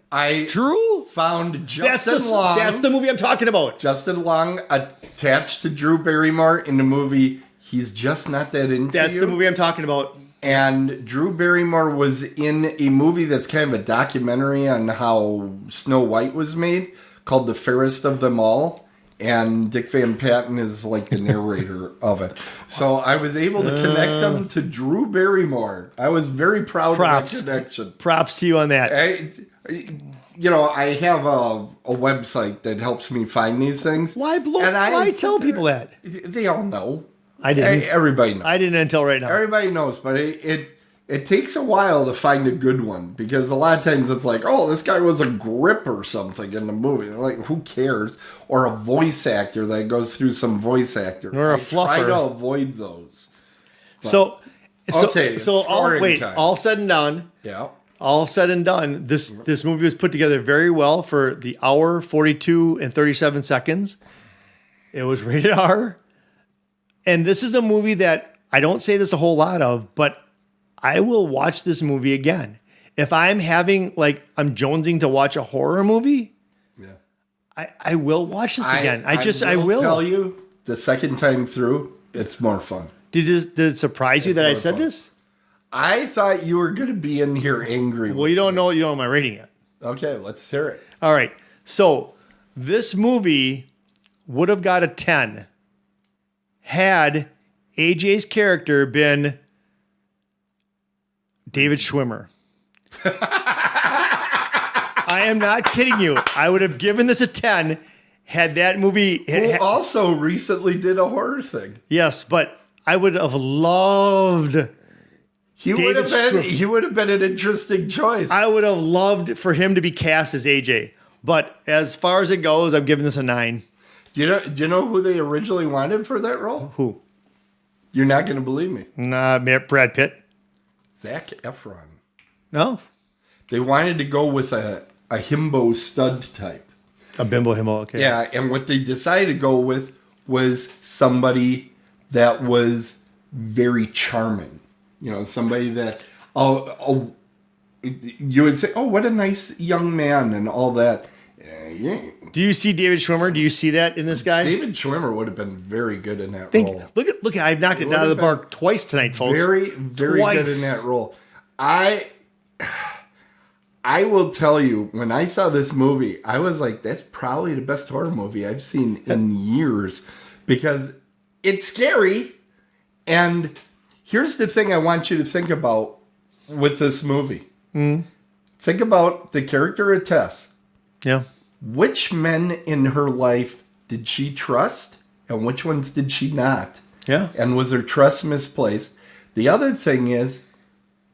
Drew found Justin Long. That's the movie I'm talking about. Justin Long attached to Drew Barrymore in the movie He's Just Not That Into You. That's the movie I'm talking about. And Drew Barrymore was in a movie that's kind of a documentary on how Snow White was made called The Fairest of Them All. And Dick Van Patten is like the narrator of it. So I was able to connect them to Drew Barrymore. I was very proud of that connection. Props to you on that. I have a website that helps me find these things. Why tell people that? They all know. I didn't. Everybody knows. I didn't until right now. Everybody knows, but it takes a while to find a good one because a lot of times it's like, oh, this guy was a grip or something in the movie. They're like, who cares? Or a voice actor that goes through some voice actor. Or a fluffer. I try to avoid those. But, all said and done. Yeah. All said and done, this movie was put together very well for the hour, 42 and 37 seconds. It was rated R. And this is a movie that I don't say this a whole lot of, but I will watch this movie again. If I'm I'm jonesing to watch a horror movie, I will watch this again. I will tell you, the second time through, it's more fun. Did it surprise you that I said this? I thought you were going to be in here angry. Well, you don't know my rating yet. Okay, let's hear it. All right. So this movie would have got a 10 had AJ's character been David Schwimmer. I am not kidding you. I would have given this a 10 had that movie... Who also recently did a horror thing. Yes, but I would have loved... He would have been an interesting choice. I would have loved for him to be cast as AJ. But as far as it goes, I'm giving this a 9. Do you know who they originally wanted for that role? Who? You're not going to believe me. Nah, Brad Pitt. Zac Efron. No. They wanted to go with a himbo stud type. A bimbo himbo, okay. Yeah, and what they decided to go with was somebody that was very charming. You know, somebody that, you would say, oh, what a nice young man and all that. Yeah. Do you see David Schwimmer? Do you see that in this guy? David Schwimmer would have been very good in that role. Look at I've knocked it down to the park twice tonight, folks. Very, very good in that role. I will tell you, when I saw this movie, I was like, that's probably the best horror movie I've seen in years because it's scary. And here's the thing I want you to think about with this movie. Think about the character of Tess. Yeah. Which men in her life did she trust and which ones did she not? Yeah. And was her trust misplaced? The other thing is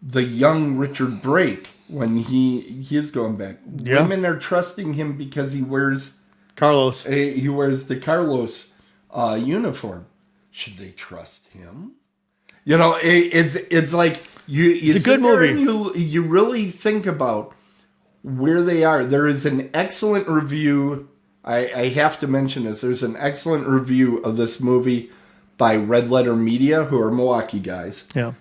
the young Richard Brake, when he is going back. Yeah. Women are trusting him because he wears Carlos. He wears the Carlos uniform. Should they trust him? You know, it's like it's a good movie. You really think about where they are. There is an excellent review. I have to mention this. There's an excellent review of this movie by Red Letter Media, who are Milwaukee guys. Yeah.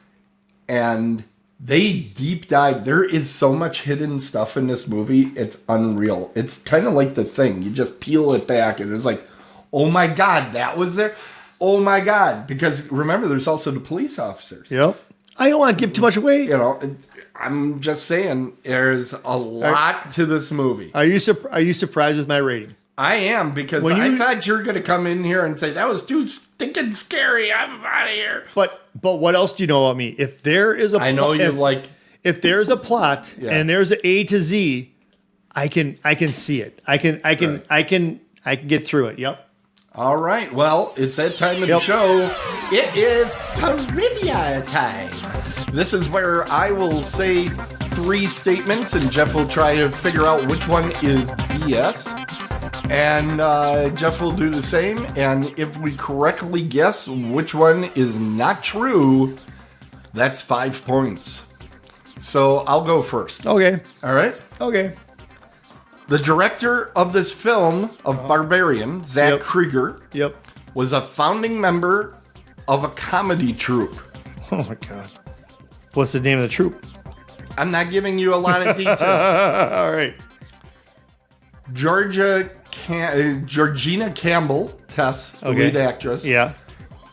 And they deep dive. There is so much hidden stuff in this movie. It's unreal. It's kind of like The Thing. You just peel it back and it's like, oh my God, that was there. Oh my God. Because remember, there's also the police officers. Yep. I don't want to give too much away. You know, I'm just saying there's a lot to this movie. Are you surprised with my rating? I am, because I thought you were going to come in here and say, that was too stinking scary. I'm out of here. But what else do you know about me? If there is a if there's a plot and there's an A to Z, I can see it. I can get through it. Yep. All right. Well, it's that time of the show. It is trivia time. This is where I will say 3 statements and Jeff will try to figure out which one is BS. And Jeff will do the same. And if we correctly guess which one is not true, that's 5 points. So I'll go first. Okay. All right? Okay. The director of this film of Barbarian, Zach Krieger, was a founding member of a comedy troupe. Oh my God. What's the name of the troupe? I'm not giving you a lot of details. All right. Georgina Campbell, Tess, the lead actress,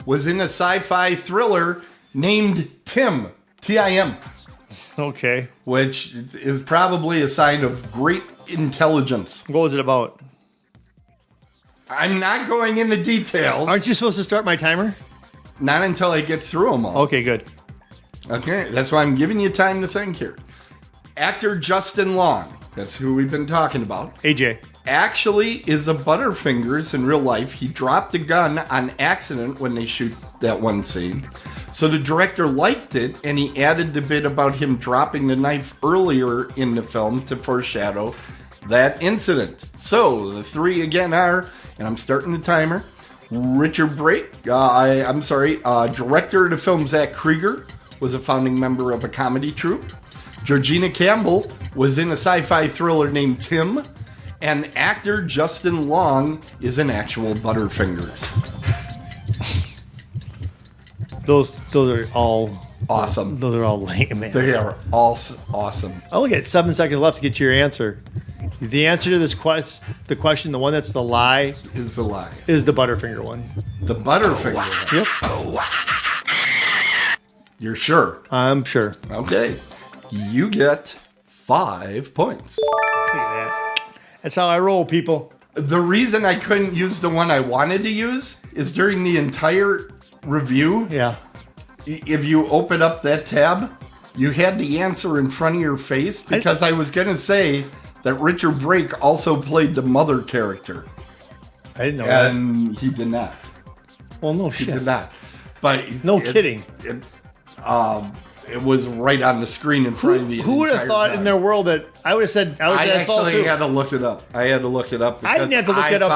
was in a sci-fi thriller named Tim, T-I-M. Okay. Which is probably a sign of great intelligence. What was it about? I'm not going into details. Aren't you supposed to start my timer? Not until I get through them all. Okay, good. Okay, that's why I'm giving you time to think here. Actor Justin Long, that's who we've been talking about. AJ. Actually is a Butterfingers in real life. He dropped a gun on accident when they shoot that one scene. So the director liked it, and he added the bit about him dropping the knife earlier in the film to foreshadow that incident. So the 3 again are, and I'm starting the timer, Richard Brake, director of the film Zach Krieger, was a founding member of a comedy troupe. Georgina Campbell was in a sci-fi thriller named Tim. And actor Justin Long is an actual Butterfingers. Those are all awesome. Those are all lame, man. They are all awesome. I only got 7 seconds left to get your answer. The answer to this the question, the one that's the lie, is the Butterfinger one. The Butterfinger. Yep. You're sure? I'm sure. Okay. You get 5 points. Look at that. That's how I roll, people. The reason I couldn't use the one I wanted to use is during the entire review. Yeah. If you open up that tab, you had the answer in front of your face because I was going to say that Richard Brake also played the mother character. I didn't know that. And he did not. Well, no shit. He did not. But no kidding. It was right on the screen in front of the. Who would have thought in their world that I would have said? I actually had to look it up. I didn't have to look it up,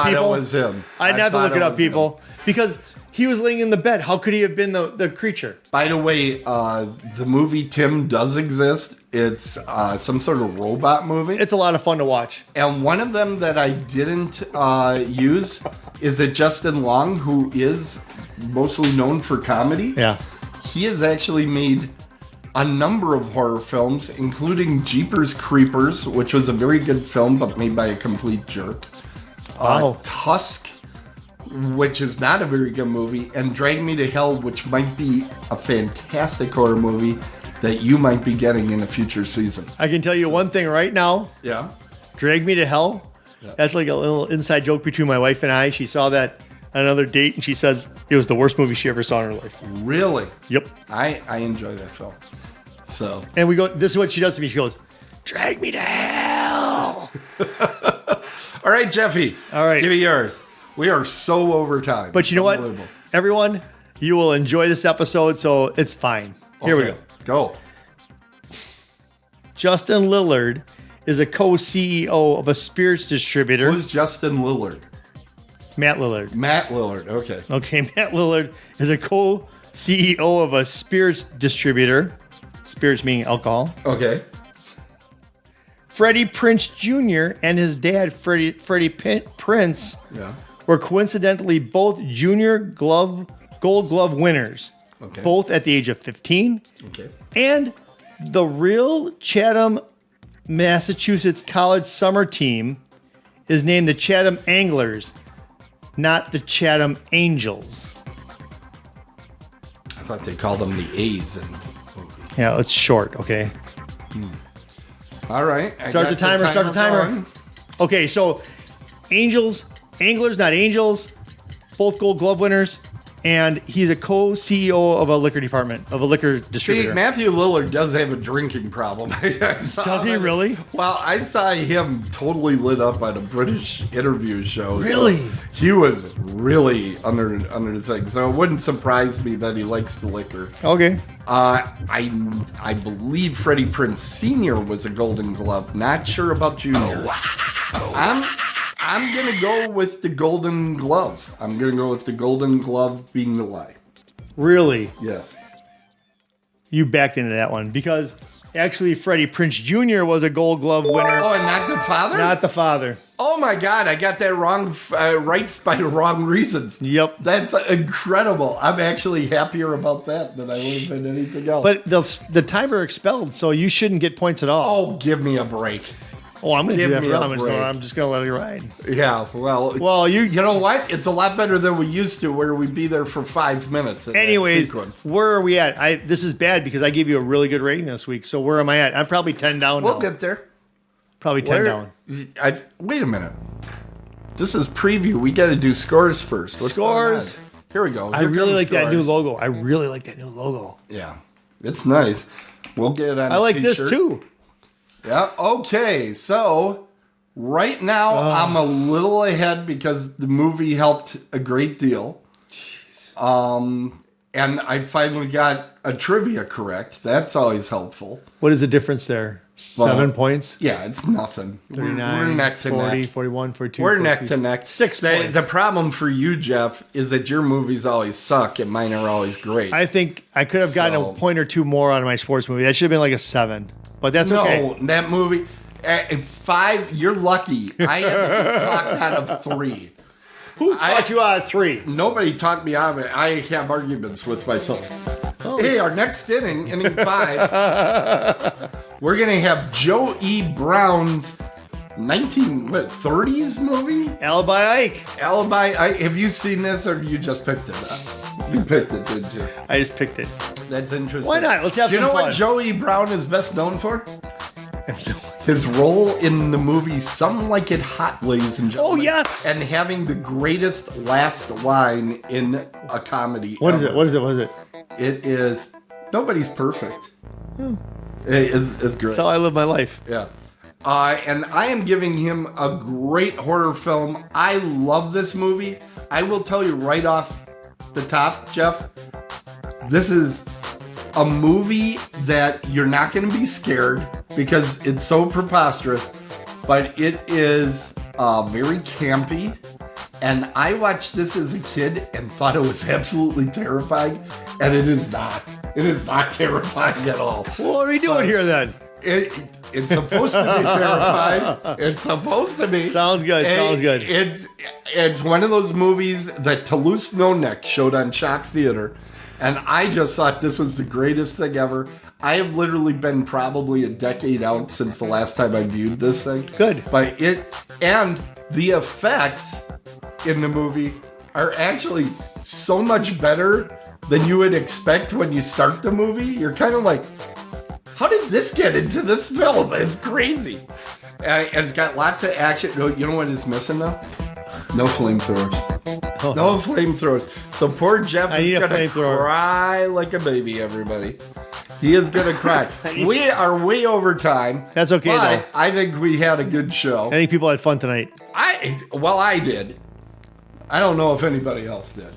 people. It was him. I didn't have to look it up, people, because he was laying in the bed. How could he have been the creature? By the way, the movie Tim does exist. It's some sort of robot movie. It's a lot of fun to watch. And one of them that I didn't use is that Justin Long, who is mostly known for comedy. Yeah. He has actually made a number of horror films, including Jeepers Creepers, which was a very good film, but made by a complete jerk. Tusk, which is not a very good movie, and Drag Me to Hell, which might be a fantastic horror movie that you might be getting in a future season. I can tell you one thing right now. Yeah. Drag Me to Hell. Yeah. That's like a little inside joke between my wife and I. She saw that on another date, and she says it was the worst movie she ever saw in her life. Really? Yep. I enjoy that film. So. And we go, this is what she does to me. She goes, drag me to hell. All right, Jeffy. All right. Give me yours. We are so over time. But you know what? Everyone, you will enjoy this episode, so it's fine. Here we go. Go. Justin Lillard is a co-CEO of a spirits distributor. Who's Justin Lillard? Matt Lillard. Matt Lillard, okay. Okay, Matt Lillard is a co-CEO of a spirits distributor. Spirits meaning alcohol. Okay. Freddie Prinze Jr. and his dad, Freddie Prinze, were coincidentally both junior Gold Glove winners. Okay. Both at the age of 15. Okay. And the real Chatham, Massachusetts college summer team is named the Chatham Anglers, not the Chatham Angels. thought they called them the A's. Yeah, it's short. Okay. All right. Start the timer. Going. Okay, so anglers, not angels, both Gold Glove winners, and he's a co-CEO of a liquor department, of a liquor distributor. See, Matthew Lillard does have a drinking problem. Does he really? Well, I saw him totally lit up on a British interview show. Really? So he was really under the thing. So it wouldn't surprise me that he likes the liquor. Okay. I believe Freddie Prinze Sr. was a Golden Glove. Not sure about Junior. I'm going to go with the Golden Glove. I'm going to go with the Golden Glove being the lie. Really? Yes. You backed into that one because actually Freddie Prinze Jr. was a Gold Glove winner. Oh, and not the father? Not the father. Oh my God, I got that wrong, right by the wrong reasons. Yep. That's incredible. I'm actually happier about that than I would have been anything else. But the timer expelled, so you shouldn't get points at all. Oh, give me a break. Oh, I'm going to do that Give for me a Amish, so break. I'm just going to let it ride. Yeah, well, you know what? It's a lot better than we used to, where we'd be there for 5 minutes. In Anyways, that sequence. where are we at? This is bad because I gave you a really good rating this week. So where am I at? I'm probably 10 down We'll now. get there. Probably 10 down. Wait a minute. This is preview. We got to do scores first. What's Scores? going on? Here we go. I Here really comes like that new scores. logo. Yeah, it's nice. We'll get it on. I like this t-shirt. too. Yeah. Okay. So right now I'm a little ahead because the movie helped a great deal. And I finally got a trivia correct. That's always helpful. What is the difference there? 7 points? Yeah, it's nothing. 39, We're neck to 40, neck. 41, 42. We're 43. neck to neck. 6 points. The problem for you, Jeff, is that your movies always suck and mine are always great. I think I could have gotten a point or two more out of my sports movie. That should have been like a 7. But that's okay. No, that movie, 5, you're lucky. I had to get talked out of 3. Who taught you out of 3? Nobody talked me out of it. I have arguments with myself. Hey, our next inning 5, we're going to have Joe E. Brown's 1930s movie? Alibi Ike. Alibi Ike. Have you seen this or you just picked it up? You picked it, didn't you? I just picked it. That's interesting. Why not? Let's have Do you some know fun. what Joe E. Brown is best known for? His role in the movie Some Like It Hot, ladies and gentlemen. Oh, yes. And having the greatest last line in a comedy What is ever. it? What is it? It is Nobody's Perfect. It's great. That's how I live my life. Yeah. And I am giving him a great horror film. I love this movie. I will tell you right off the top, Jeff, this is a movie that you're not going to be scared because it's so preposterous, but it is very campy. And I watched this as a kid and thought it was absolutely terrifying, and it is not. It is not terrifying at all. What are we doing here then? It's supposed to be terrifying. It's supposed to be. Sounds good. Sounds good. It's one of those movies that Toulouse No Neck showed on Shock Theater, and I just thought this was the greatest thing ever. I have literally been probably a decade out since the last time I viewed this thing. Good. But and the effects in the movie are actually so much better than you would expect when you start the movie. You're kind of like, how did this get into this film? It's crazy. And it's got lots of action. You know what is missing though? No flamethrowers. Oh. No flamethrowers. So poor Jeff I need is a going to flamethrower. cry like a baby, everybody. He is going to cry. We are way over time. That's okay, but though. I think we had a good show. I think people had fun tonight. I did. I don't know if anybody else did.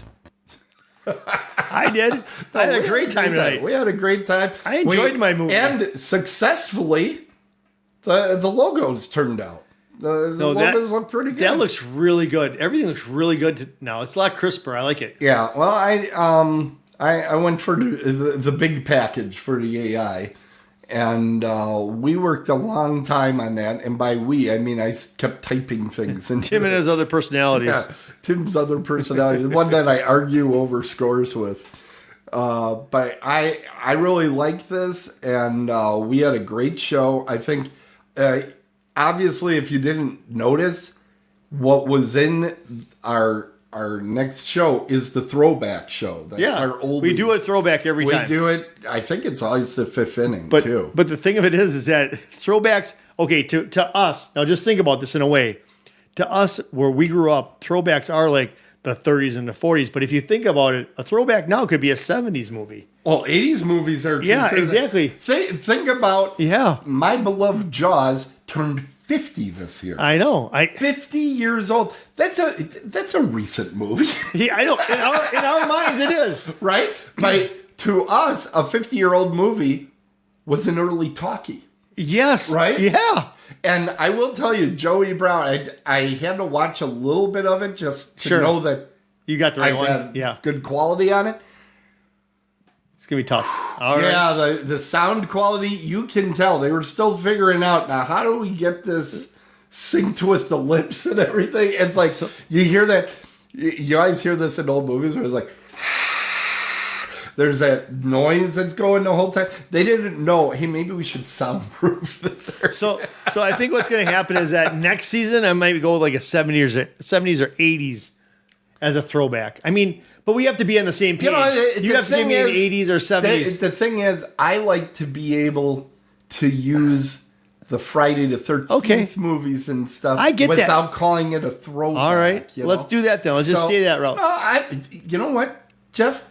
I did. I had a great time tonight. We had a great time. I enjoyed my movie. And successfully, the logos turned out. The logos look pretty good. That looks really good. Everything looks really good now. It's a lot crisper. I like it. Yeah. Well, I went for the big package for the AI, and we worked a long time on that. And by we, I mean I kept typing things. And Tim and his other personalities. Yeah, Tim's other personality, the one that I argue over scores with. But I really like this, and we had a great show. I think, obviously, if you didn't notice, what was in our our next show is the throwback show. That's our oldies. we do a throwback every time. We do it. I think it's always the fifth inning But too. but the thing of it is that throwbacks. Okay, to us now, just think about this in a way. To us, where we grew up, throwbacks are like the 30s and the 40s. But if you think about it, a throwback now could be a 70s movie. Well, 80s movies are exactly. Think about My Beloved Jaws turned 50 this year. I know. 50 years old. That's a recent movie. Yeah, I know. In our minds, it is. Right? But to us, a 50-year-old movie was an early talkie. Yes. Right? Yeah. And I will tell you, Joey Brown, I had to watch a little bit of it just to know that you got the right one. had Yeah. good quality on it. It's going to be tough. All right. Yeah, the sound quality, you can tell. They were still figuring out, now, how do we get this synced with the lips and everything? It's like, you hear that, you always hear this in old movies where it's like, there's that noise that's going the whole time. They didn't know, hey, maybe we should soundproof this area. So I think what's going to happen is that next season, I might go with like a 70s or 80s as a throwback. I mean, but we have to be on the same page. You have to give me an 80s or 70s. The thing is, I like to be able to use the Friday the 13th movies and stuff without calling it a throwback. All right. Let's do that then. Let's just stay that route. You know what, Jeff?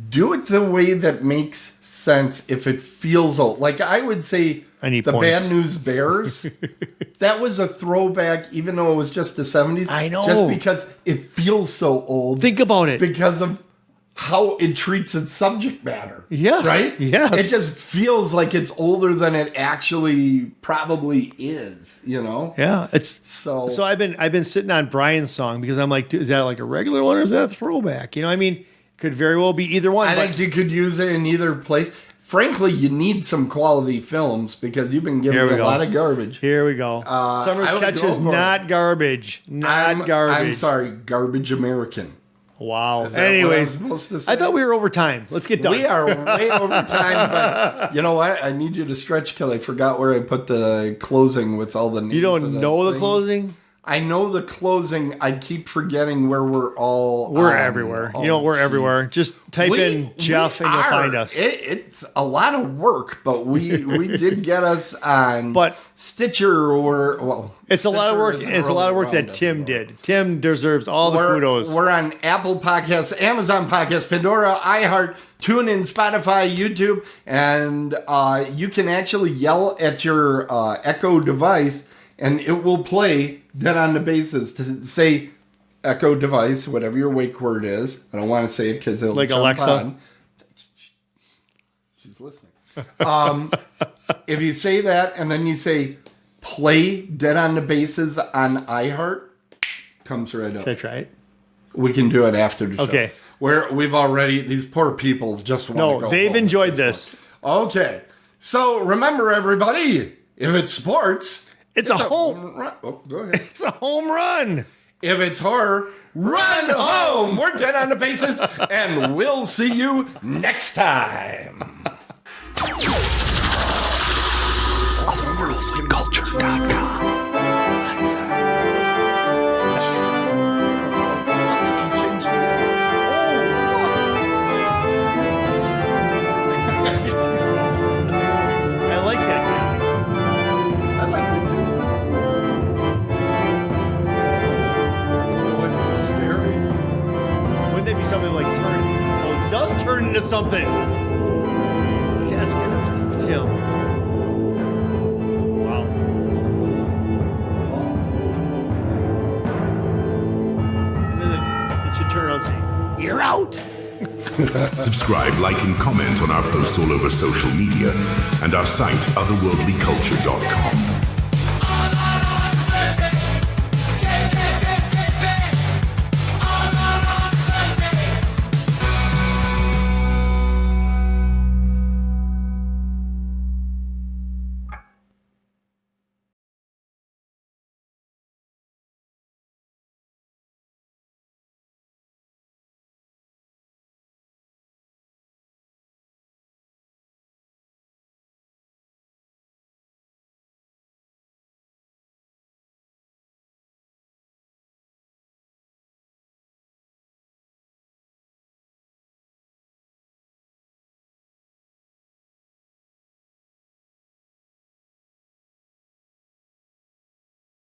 Do it the way that makes sense if it feels old. Like I would say the points. Bad News Bears, that was a throwback even though it was just the 70s. I know. Just because it feels so old. Think about it. Because of how it treats its subject matter. Yes. Right? Yes. It just feels like it's older than it actually probably is, you know? Yeah. So I've been sitting on Brian's song because I'm like, is that like a regular one or is that a throwback? You know, I mean, could very well be either one. I think you could use it in either place. Frankly, you need some quality films because you've been giving a lot of garbage. Here we go. Summer's Catch is not garbage. Garbage. I'm sorry, garbage American. Wow. Is that Anyways, what I'm supposed to say? I thought we were over time. Let's get done. We are way over time, but you know what? I need you to stretch because I forgot where I put the closing with all the names. You don't know the things. Closing? I know the closing. I keep forgetting where we're all. We're everywhere. We're everywhere. Just type in Jeff and you'll find us. It's a lot of work, but we did get us on Stitcher or it's a lot of work. It's a lot of work that Tim did. Tim deserves all the kudos. We're on Apple Podcasts, Amazon Podcasts, Pandora, iHeart, TuneIn, Spotify, YouTube, and you can actually yell at your Echo device and it will play Dead on the Bases to say Echo device, whatever your wake word is. I don't want to say it because it'll like jump Alexa. On. She's listening. If you say that and then you say play Dead on the Bases on iHeart, comes right up. Should I try it? We can do it after the show. Okay. We've already, these poor people just want to go they've home enjoyed this. Okay. So remember, everybody, if it's sports, it's a home run. Oh, go ahead. It's a home run. If it's horror, run home. We're Dead on the Bases, and we'll see you next time. Otherworldlyculture.com. I like that. I liked it too. What's so scary? Wouldn't that be something like turn? Oh, it does turn into something. That's good stuff, Tim. Wow. And then it should turn around and say, "You're out." Subscribe, like, and comment on our posts all over social media and our site, otherworldlyculture.com.